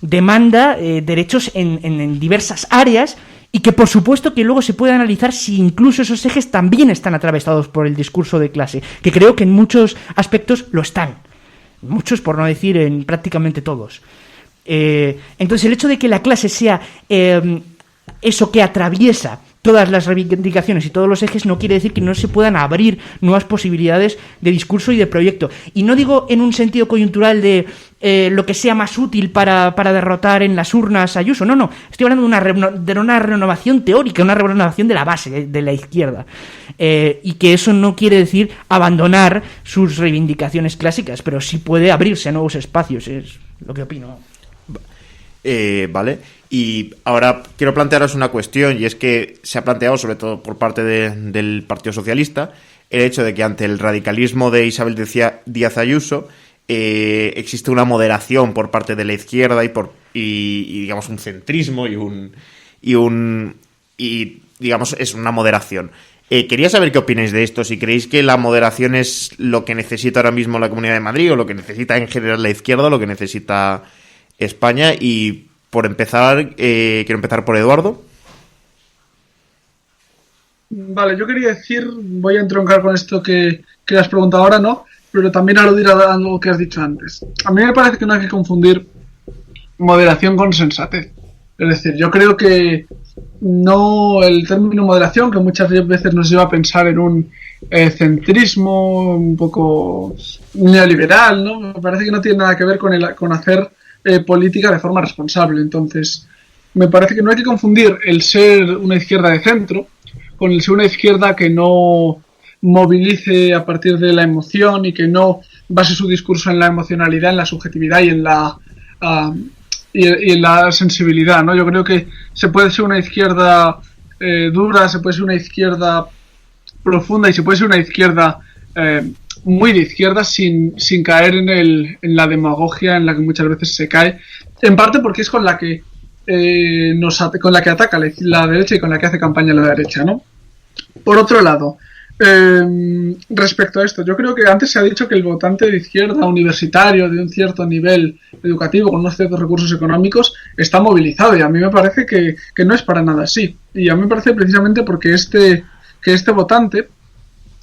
demanda derechos en diversas áreas, y que por supuesto que luego se puede analizar si incluso esos ejes también están atravesados por el discurso de clase, que creo que en muchos aspectos lo están, muchos por no decir en prácticamente todos. Entonces el hecho de que la clase sea eso que atraviesa todas las reivindicaciones y todos los ejes no quiere decir que no se puedan abrir nuevas posibilidades de discurso y de proyecto. Y no digo en un sentido coyuntural de lo que sea más útil para derrotar en las urnas a Ayuso. No. Estoy hablando de una renovación teórica, una renovación de la base de la izquierda. Y que eso no quiere decir abandonar sus reivindicaciones clásicas, pero sí puede abrirse a nuevos espacios, es lo que opino. Vale, y ahora quiero plantearos una cuestión, y es que se ha planteado, sobre todo por parte del Partido Socialista, el hecho de que ante el radicalismo de Isabel Díaz Ayuso existe una moderación por parte de la izquierda y digamos un centrismo y digamos es una moderación. Quería saber qué opináis de esto, si creéis que la moderación es lo que necesita ahora mismo la Comunidad de Madrid, o lo que necesita en general la izquierda, o lo que necesita España. Y por empezar, quiero empezar por Eduardo. Vale, yo quería decir, voy a entroncar con esto que has preguntado ahora, ¿no? Pero también aludir a algo que has dicho antes. A mí me parece que no hay que confundir moderación con sensatez. Es decir, yo creo que no el término moderación, que muchas veces nos lleva a pensar en un centrismo un poco neoliberal, ¿no? Me parece que no tiene nada que ver con hacer política de forma responsable. Entonces, me parece que no hay que confundir el ser una izquierda de centro con el ser una izquierda que no movilice a partir de la emoción y que no base su discurso en la emocionalidad, en la subjetividad y en la sensibilidad, ¿no? Yo creo que se puede ser una izquierda dura, se puede ser una izquierda profunda y se puede ser una izquierda muy de izquierda sin caer en la demagogia en la que muchas veces se cae, en parte porque es con la que con la que ataca la derecha y con la que hace campaña la derecha, ¿no? Por otro lado, respecto a esto, yo creo que antes se ha dicho que el votante de izquierda universitario de un cierto nivel educativo con unos ciertos recursos económicos está movilizado, y a mí me parece que no es para nada así. Y a mí me parece precisamente porque este votante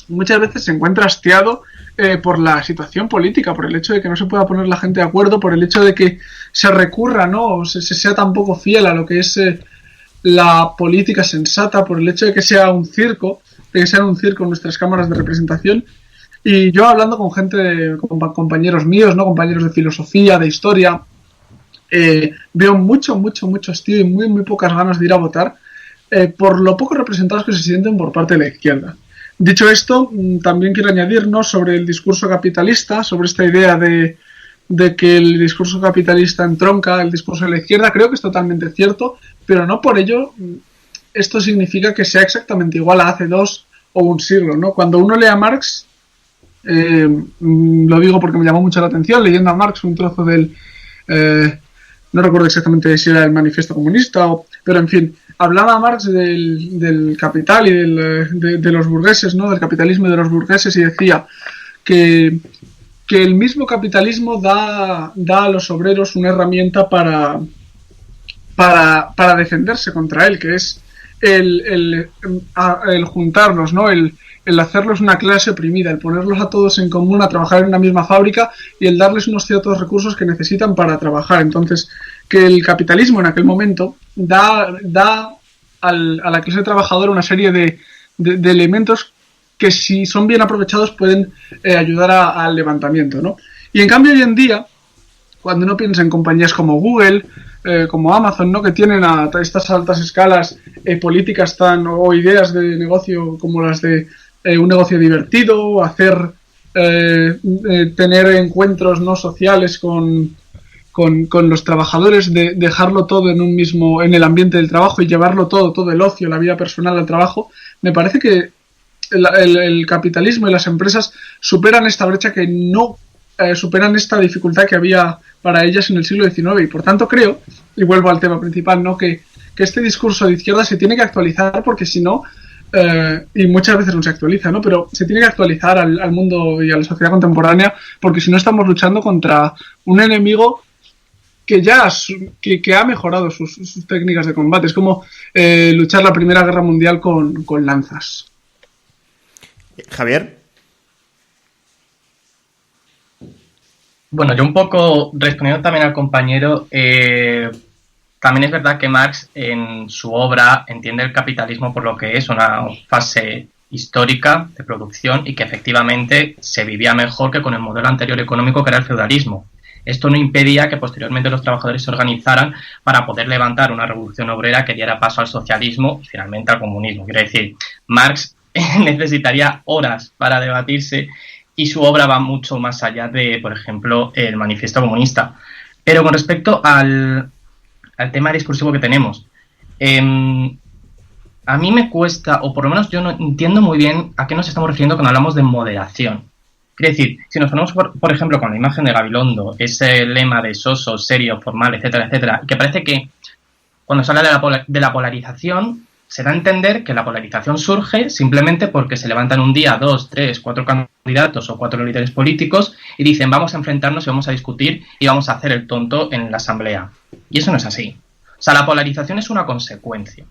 muchas veces se encuentra hastiado por la situación política, por el hecho de que no se pueda poner la gente de acuerdo, por el hecho de que se recurra, ¿no? O se sea tan poco fiel a lo que es la política sensata, por el hecho de que sea un circo, nuestras cámaras de representación. Y yo hablando con gente, con compañeros míos, ¿no? Compañeros de filosofía, de historia, veo mucho hastío y muy pocas ganas de ir a votar por lo poco representados que se sienten por parte de la izquierda. Dicho esto, también quiero añadirnos sobre el discurso capitalista, sobre esta idea de que el discurso capitalista entronca el discurso de la izquierda. Creo que es totalmente cierto, pero no por ello esto significa que sea exactamente igual a hace 2 o un siglo, ¿no? Cuando uno lee a Marx, lo digo porque me llamó mucho la atención, leyendo a Marx un trozo del no recuerdo exactamente si era el Manifiesto Comunista, pero en fin, hablaba Marx del capital y de los burgueses, ¿no? Del capitalismo y de los burgueses, y decía que el mismo capitalismo da a los obreros una herramienta para defenderse contra él, que es el juntarlos, ¿no? El hacerlos una clase oprimida, el ponerlos a todos en común a trabajar en una misma fábrica y el darles unos ciertos recursos que necesitan para trabajar. Entonces, que el capitalismo en aquel momento da a la clase trabajadora una serie de elementos que, si son bien aprovechados, pueden ayudar al levantamiento, ¿no? Y en cambio, hoy en día, cuando uno piensa en compañías como Google, como Amazon, ¿no? Que tienen a estas altas escalas políticas o ideas de negocio como las de un negocio divertido, tener encuentros no sociales con los trabajadores, de dejarlo todo en el ambiente del trabajo y llevarlo todo el ocio, la vida personal al trabajo. Me parece que el capitalismo y las empresas superan esta brecha, que no superan esta dificultad que había para ellas en el siglo XIX, y por tanto creo, y vuelvo al tema principal, ¿no? que este discurso de izquierda se tiene que actualizar, porque si no, y muchas veces no se actualiza, ¿no? Pero se tiene que actualizar al mundo y a la sociedad contemporánea, porque si no estamos luchando contra un enemigo que ha mejorado sus técnicas de combate. Es como luchar la Primera Guerra Mundial con lanzas. Javier. Bueno, yo un poco respondiendo también al compañero, también es verdad que Marx en su obra entiende el capitalismo por lo que es una fase histórica de producción y que efectivamente se vivía mejor que con el modelo anterior económico, que era el feudalismo. Esto no impedía que posteriormente los trabajadores se organizaran para poder levantar una revolución obrera que diera paso al socialismo y finalmente al comunismo. Quiero decir, Marx necesitaría horas para debatirse y su obra va mucho más allá de, por ejemplo, el Manifiesto Comunista. Pero con respecto al tema discursivo que tenemos, a mí me cuesta, o por lo menos yo no entiendo muy bien a qué nos estamos refiriendo cuando hablamos de moderación. Quiero decir, si nos ponemos, por ejemplo, con la imagen de Gabilondo, ese lema de soso, serio, formal, etcétera, etcétera, que parece que cuando se habla de la polarización, se da a entender que la polarización surge simplemente porque se levantan un día 2, 3, 4 candidatos o 4 líderes políticos y dicen vamos a enfrentarnos y vamos a discutir y vamos a hacer el tonto en la asamblea. Y eso no es así. O sea, la polarización es una consecuencia.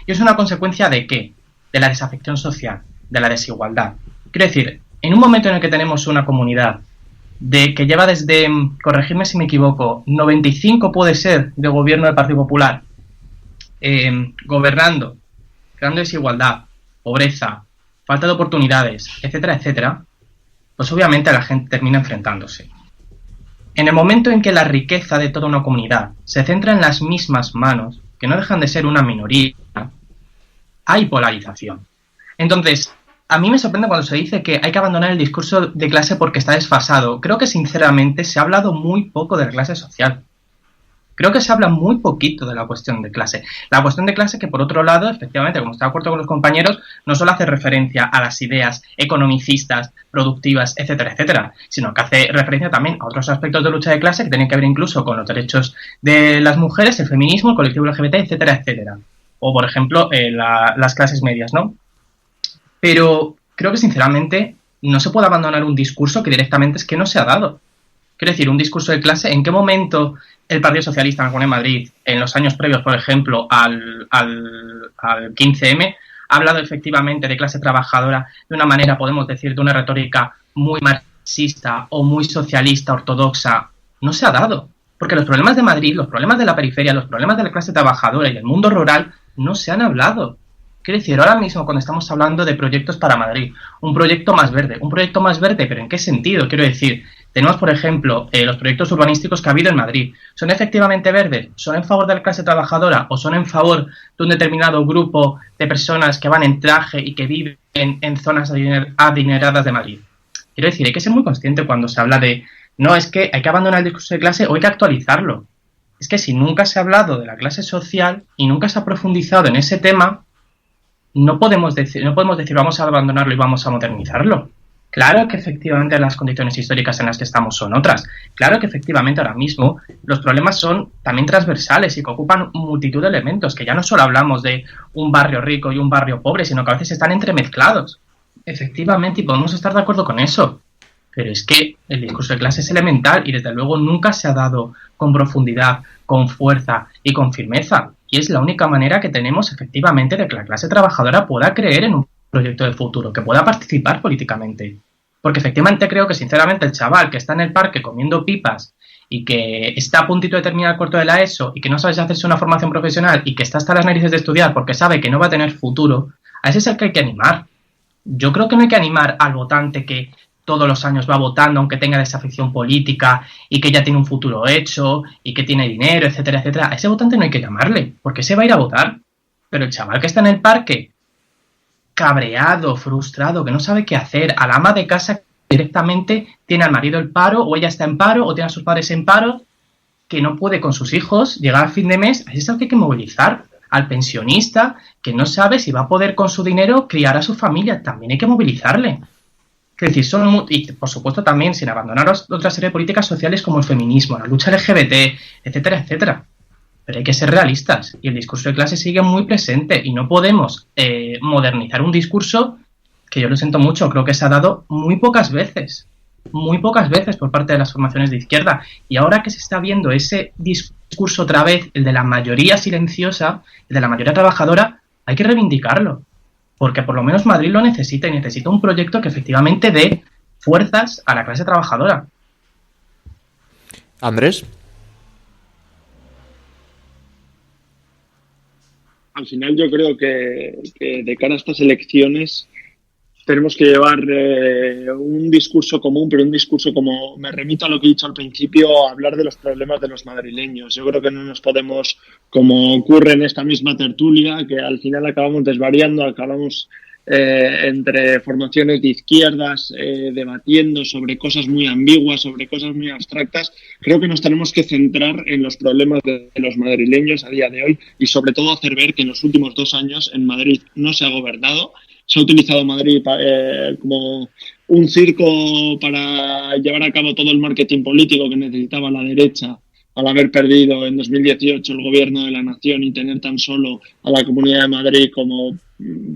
¿Y es una consecuencia de qué? De la desafección social, de la desigualdad. Quiero decir, en un momento en el que tenemos una comunidad que lleva desde, corregirme si me equivoco, 95 puede ser de gobierno del Partido Popular, gobernando, creando desigualdad, pobreza, falta de oportunidades, etcétera, etcétera, pues obviamente la gente termina enfrentándose. En el momento en que la riqueza de toda una comunidad se centra en las mismas manos, que no dejan de ser una minoría, hay polarización. Entonces, a mí me sorprende cuando se dice que hay que abandonar el discurso de clase porque está desfasado. Creo que, sinceramente, se ha hablado muy poco de la clase social. Creo que se habla muy poquito de la cuestión de clase. La cuestión de clase que, por otro lado, efectivamente, como estoy de acuerdo con los compañeros, no solo hace referencia a las ideas economicistas, productivas, etcétera, etcétera, sino que hace referencia también a otros aspectos de lucha de clase que tienen que ver incluso con los derechos de las mujeres, el feminismo, el colectivo LGBT, etcétera, etcétera. O, por ejemplo, las clases medias, ¿no? Pero creo que, sinceramente, no se puede abandonar un discurso que directamente es que no se ha dado. Quiero decir, un discurso de clase, ¿en qué momento el Partido Socialista en la Comunidad de Madrid, en los años previos, por ejemplo, al 15M, ha hablado efectivamente de clase trabajadora de una manera, podemos decir, de una retórica muy marxista o muy socialista, ortodoxa? No se ha dado. Porque los problemas de Madrid, los problemas de la periferia, los problemas de la clase trabajadora y el mundo rural no se han hablado. Quiero decir, ahora mismo cuando estamos hablando de proyectos para Madrid, un proyecto más verde, ¿pero en qué sentido? Quiero decir, tenemos, por ejemplo, los proyectos urbanísticos que ha habido en Madrid. ¿Son efectivamente verdes? ¿Son en favor de la clase trabajadora o son en favor de un determinado grupo de personas que van en traje y que viven en zonas adineradas de Madrid? Quiero decir, hay que ser muy consciente cuando se habla de no, es que hay que abandonar el discurso de clase o hay que actualizarlo. Es que si nunca se ha hablado de la clase social y nunca se ha profundizado en ese tema, no podemos decir vamos a abandonarlo y vamos a modernizarlo. Claro que efectivamente las condiciones históricas en las que estamos son otras. Claro que efectivamente ahora mismo los problemas son también transversales y que ocupan multitud de elementos, que ya no solo hablamos de un barrio rico y un barrio pobre, sino que a veces están entremezclados. Efectivamente, y podemos estar de acuerdo con eso. Pero es que el discurso de clase es elemental y desde luego nunca se ha dado con profundidad, con fuerza y con firmeza. Y es la única manera que tenemos efectivamente de que la clase trabajadora pueda creer en un proyecto de futuro, que pueda participar políticamente. Porque efectivamente creo que sinceramente el chaval que está en el parque comiendo pipas y que está a puntito de terminar el cuarto de la ESO y que no sabe si hacerse una formación profesional y que está hasta las narices de estudiar porque sabe que no va a tener futuro, a ese es el que hay que animar. Yo creo que no hay que animar al votante que todos los años va votando aunque tenga desafición política y que ya tiene un futuro hecho y que tiene dinero, etcétera, etcétera. A ese votante no hay que llamarle, porque ese va a ir a votar. Pero el chaval que está en el parque, cabreado, frustrado, que no sabe qué hacer, al ama de casa directamente tiene al marido en paro, o ella está en paro, o tiene a sus padres en paro, que no puede con sus hijos llegar a fin de mes, a ese es el que hay que movilizar. Al pensionista, que no sabe si va a poder con su dinero criar a su familia, también hay que movilizarle. Es decir, y por supuesto también sin abandonar otra serie de políticas sociales como el feminismo, la lucha LGBT, etcétera, etcétera. Pero hay que ser realistas y el discurso de clase sigue muy presente y no podemos modernizar un discurso que yo lo siento mucho, creo que se ha dado muy pocas veces por parte de las formaciones de izquierda. Y ahora que se está viendo ese discurso otra vez, el de la mayoría silenciosa, el de la mayoría trabajadora, hay que reivindicarlo. Porque por lo menos Madrid lo necesita y necesita un proyecto que efectivamente dé fuerzas a la clase trabajadora. Andrés. Al final yo creo que de cara a estas elecciones tenemos que llevar un discurso común, pero un discurso como, me remito a lo que he dicho al principio, a hablar de los problemas de los madrileños. Yo creo que no nos podemos, como ocurre en esta misma tertulia, que al final acabamos desvariando, acabamos entre formaciones de izquierdas debatiendo sobre cosas muy ambiguas, sobre cosas muy abstractas. Creo que nos tenemos que centrar en los problemas de los madrileños a día de hoy y sobre todo hacer ver que en los últimos 2 años en Madrid no se ha gobernado. Se ha utilizado Madrid como un circo para llevar a cabo todo el marketing político que necesitaba la derecha al haber perdido en 2018 el gobierno de la nación y tener tan solo a la Comunidad de Madrid como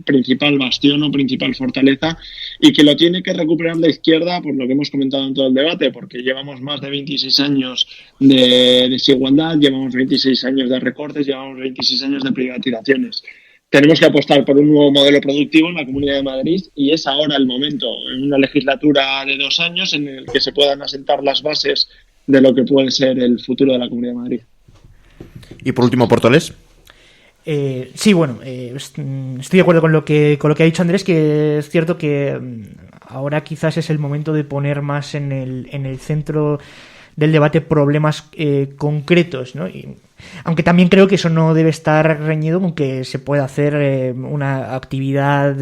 principal bastión o principal fortaleza, y que lo tiene que recuperar la izquierda por lo que hemos comentado en todo el debate, porque llevamos más de 26 años de desigualdad, llevamos 26 años de recortes, llevamos 26 años de privatizaciones. Tenemos que apostar por un nuevo modelo productivo en la Comunidad de Madrid y es ahora el momento, en una legislatura de 2 años, en el que se puedan asentar las bases de lo que puede ser el futuro de la Comunidad de Madrid. Y por último, Portolés. Sí, bueno, estoy de acuerdo con lo que ha dicho Andrés, que es cierto que ahora quizás es el momento de poner más en el centro del debate problemas concretos, ¿no? Aunque también creo que eso no debe estar reñido con que se pueda hacer una actividad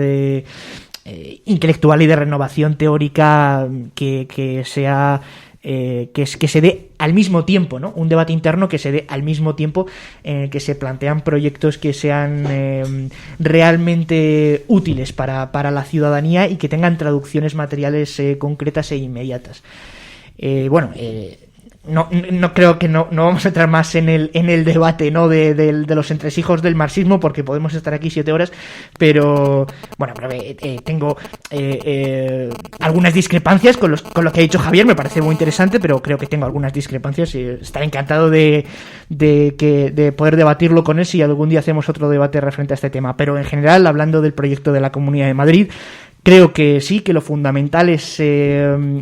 intelectual y de renovación teórica que sea que se dé al mismo tiempo, ¿no? Un debate interno que se dé al mismo tiempo en el que se plantean proyectos que sean realmente útiles para la ciudadanía y que tengan traducciones materiales concretas e inmediatas. No creo que no vamos a entrar más en el debate, ¿no? de los entresijos del marxismo, porque podemos estar aquí 7 horas, pero bueno, tengo algunas discrepancias con lo que ha dicho Javier. Me parece muy interesante, pero creo que tengo algunas discrepancias y estaré encantado de poder debatirlo con él si algún día hacemos otro debate referente a este tema. Pero en general, hablando del proyecto de la Comunidad de Madrid, creo que sí, que lo fundamental es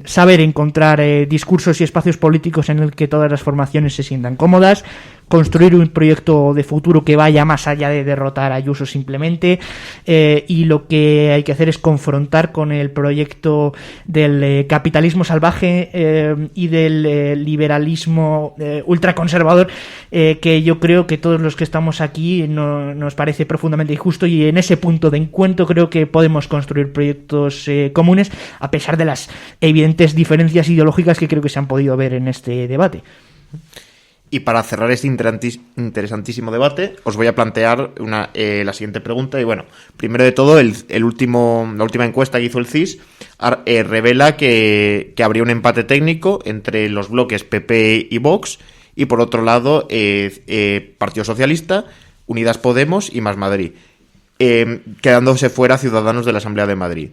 saber encontrar discursos y espacios políticos en el que todas las formaciones se sientan cómodas, construir un proyecto de futuro que vaya más allá de derrotar a Ayuso simplemente, y lo que hay que hacer es confrontar con el proyecto del capitalismo salvaje y del liberalismo ultraconservador, que yo creo que todos los que estamos aquí nos parece profundamente injusto, y en ese punto de encuentro creo que podemos construir proyectos comunes a pesar de las evidentes diferencias ideológicas que creo que se han podido ver en este debate. Y para cerrar este interesantísimo debate, os voy a plantear la siguiente pregunta. Y bueno, primero de todo, la última encuesta que hizo el CIS revela que habría un empate técnico entre los bloques PP y Vox, y por otro lado Partido Socialista, Unidas Podemos y Más Madrid, quedándose fuera Ciudadanos de la Asamblea de Madrid.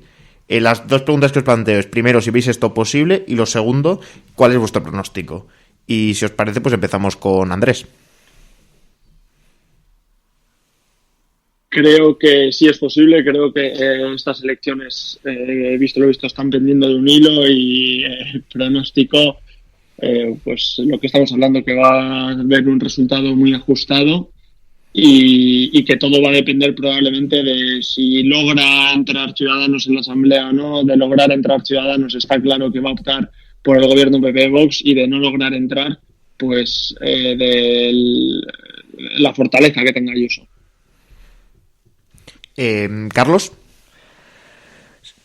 Las dos preguntas que os planteo es, primero, si veis esto posible, y lo segundo, ¿cuál es vuestro pronóstico? Y si os parece, pues empezamos con Andrés. Creo que sí es posible, creo que estas elecciones, visto lo visto, están pendiendo de un hilo, y pronóstico, pues lo que estamos hablando, que va a haber un resultado muy ajustado, y que todo va a depender probablemente de si logra entrar Ciudadanos en la Asamblea o no. De lograr entrar Ciudadanos, está claro que va a optar por el gobierno PP-Vox, y de no lograr entrar, pues de la fortaleza que tenga Ayuso. Carlos.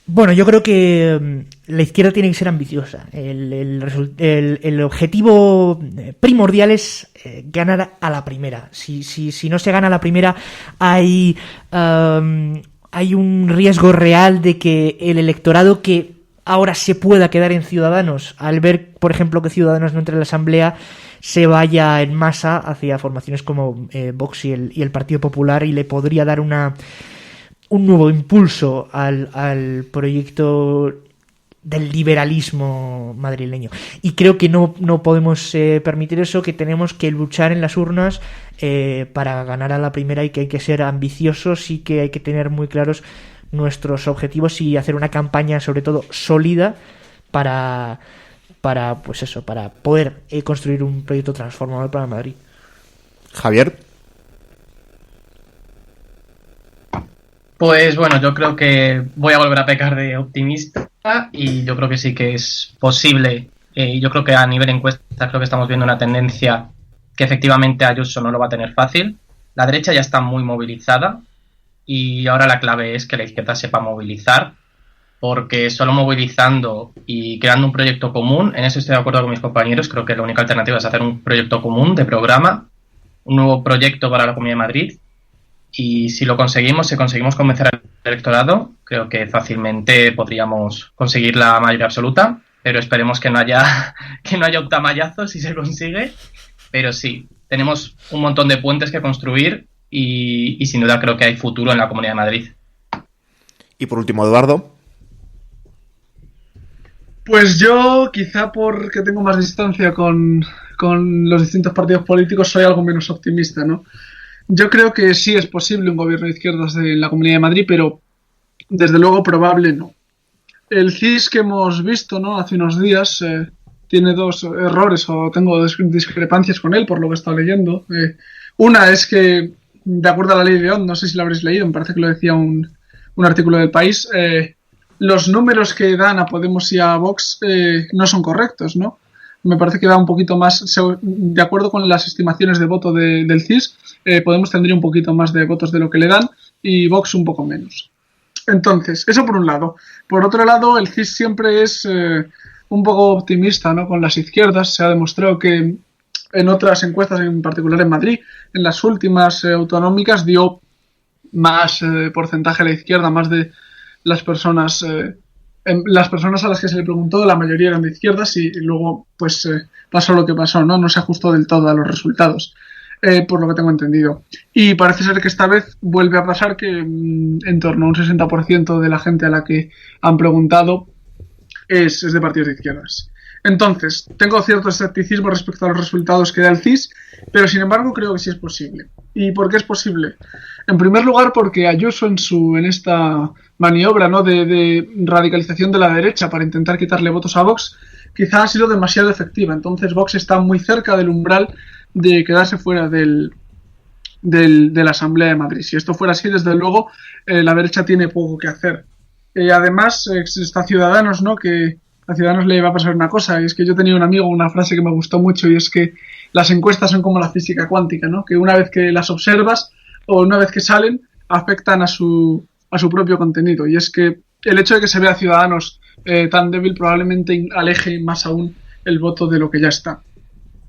Bueno, yo creo que la izquierda tiene que ser ambiciosa. El objetivo primordial es ganar a la primera. Si no se gana a la primera, hay un riesgo real de que el electorado que ahora se pueda quedar en Ciudadanos, al ver, por ejemplo, que Ciudadanos no entra en la Asamblea, se vaya en masa hacia formaciones como Vox y el Partido Popular, y le podría dar un nuevo impulso al proyecto del liberalismo madrileño. Y creo que no podemos permitir eso, que tenemos que luchar en las urnas para ganar a la primera, y que hay que ser ambiciosos, y que hay que tener muy claros nuestros objetivos y hacer una campaña, sobre todo sólida, para poder construir un proyecto transformador para Madrid. Javier. Pues bueno, yo creo que voy a volver a pecar de optimista, y yo creo que sí que es posible. Yo creo que a nivel encuestas creo que estamos viendo una tendencia que efectivamente Ayuso no lo va a tener fácil. La derecha ya está muy movilizada, y ahora la clave es que la izquierda sepa movilizar, porque solo movilizando y creando un proyecto común, en eso estoy de acuerdo con mis compañeros, creo que la única alternativa es hacer un proyecto común de programa, un nuevo proyecto para la Comunidad de Madrid. Y si conseguimos convencer al electorado, creo que fácilmente podríamos conseguir la mayoría absoluta, pero esperemos que no haya octamayazos si se consigue. Pero sí, tenemos un montón de puentes que construir, y sin duda creo que hay futuro en la Comunidad de Madrid. Y por último, Eduardo. Pues yo, quizá porque tengo más distancia con los distintos partidos políticos, soy algo menos optimista, ¿no? Yo creo que sí es posible un gobierno de izquierdas en la Comunidad de Madrid, pero desde luego probable no. El CIS que hemos visto, ¿no?, hace unos días tiene dos errores, o tengo discrepancias con él por lo que he estado leyendo. Una es que, de acuerdo a la ley de Ohm, no sé si lo habréis leído, me parece que lo decía un artículo del País, los números que dan a Podemos y a Vox no son correctos, ¿no? Me parece que da un poquito más, de acuerdo con las estimaciones de voto del CIS, Podemos tendría un poquito más de votos de lo que le dan, y Vox un poco menos. Entonces, eso por un lado. Por otro lado, el CIS siempre es un poco optimista, ¿no?, con las izquierdas. Se ha demostrado que en otras encuestas, en particular en Madrid, en las últimas autonómicas, dio más porcentaje a la izquierda, más de las personas a las que se le preguntó, la mayoría eran de izquierdas, y luego pues pasó lo que pasó, no se ajustó del todo a los resultados, por lo que tengo entendido. Y parece ser que esta vez vuelve a pasar que en torno a un 60% de la gente a la que han preguntado es de partidos de izquierdas. Entonces, tengo cierto escepticismo respecto a los resultados que da el CIS, pero sin embargo creo que sí es posible. ¿Y por qué es posible? En primer lugar, porque Ayuso en esta maniobra, ¿no?, de radicalización de la derecha para intentar quitarle votos a Vox, quizá ha sido demasiado efectiva. Entonces Vox está muy cerca del umbral de quedarse fuera de la Asamblea de Madrid. Si esto fuera así, desde luego, la derecha tiene poco que hacer. Además, está Ciudadanos, ¿no?, que a Ciudadanos le va a pasar una cosa, y es que yo tenía un amigo, una frase que me gustó mucho, y es que las encuestas son como la física cuántica, ¿no?, que una vez que las observas o una vez que salen, afectan a su propio contenido, y es que el hecho de que se vea Ciudadanos tan débil probablemente aleje más aún el voto de lo que ya está.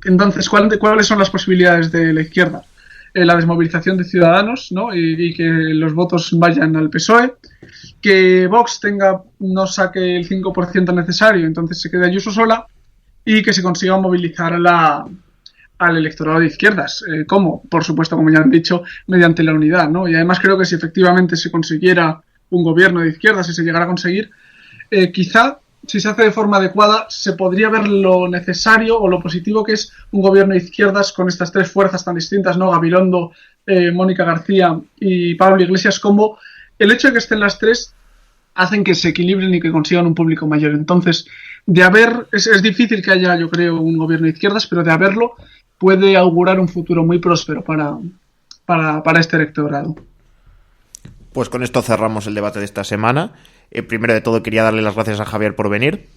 Entonces, ¿cuáles son las posibilidades de la izquierda? la desmovilización de Ciudadanos, ¿no? Y que los votos vayan al PSOE, que Vox no saque el 5% necesario, entonces se quede Ayuso sola, y que se consiga movilizar al electorado de izquierdas. ¿Cómo? Por supuesto, como ya han dicho, mediante la unidad, ¿no? Y además creo que si efectivamente se consiguiera un gobierno de izquierdas, si se llegara a conseguir, quizá, si se hace de forma adecuada, se podría ver lo necesario o lo positivo que es un gobierno de izquierdas con estas tres fuerzas tan distintas, ¿no? Gabilondo, Mónica García y Pablo Iglesias, como el hecho de que estén las tres hacen que se equilibren y que consigan un público mayor. Entonces, es difícil que haya, yo creo, un gobierno de izquierdas, pero de haberlo puede augurar un futuro muy próspero para este electorado. Pues con esto cerramos el debate de esta semana. Primero de todo quería darle las gracias a Javier por venir.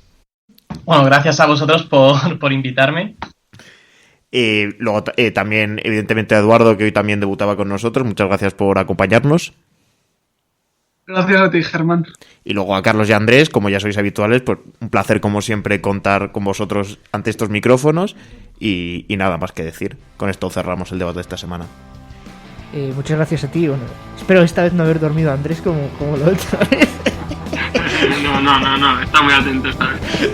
Bueno, gracias a vosotros por invitarme. Luego también, evidentemente, a Eduardo, que hoy también debutaba con nosotros. Muchas gracias por acompañarnos. Gracias a ti, Germán. Y luego a Carlos y a Andrés, como ya sois habituales, pues un placer, como siempre, contar con vosotros ante estos micrófonos. Y nada más que decir. Con esto cerramos el debate de esta semana. Muchas gracias a ti. Bueno, espero esta vez no haber dormido a Andrés como la otra vez. No, está muy atento esta vez.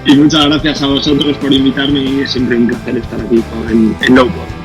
Y muchas gracias a vosotros por invitarme y es siempre un placer estar aquí en Lowpod.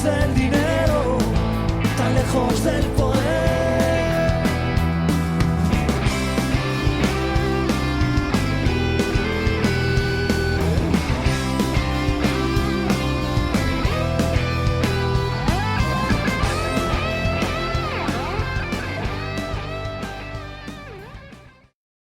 Del dinero, tan lejos del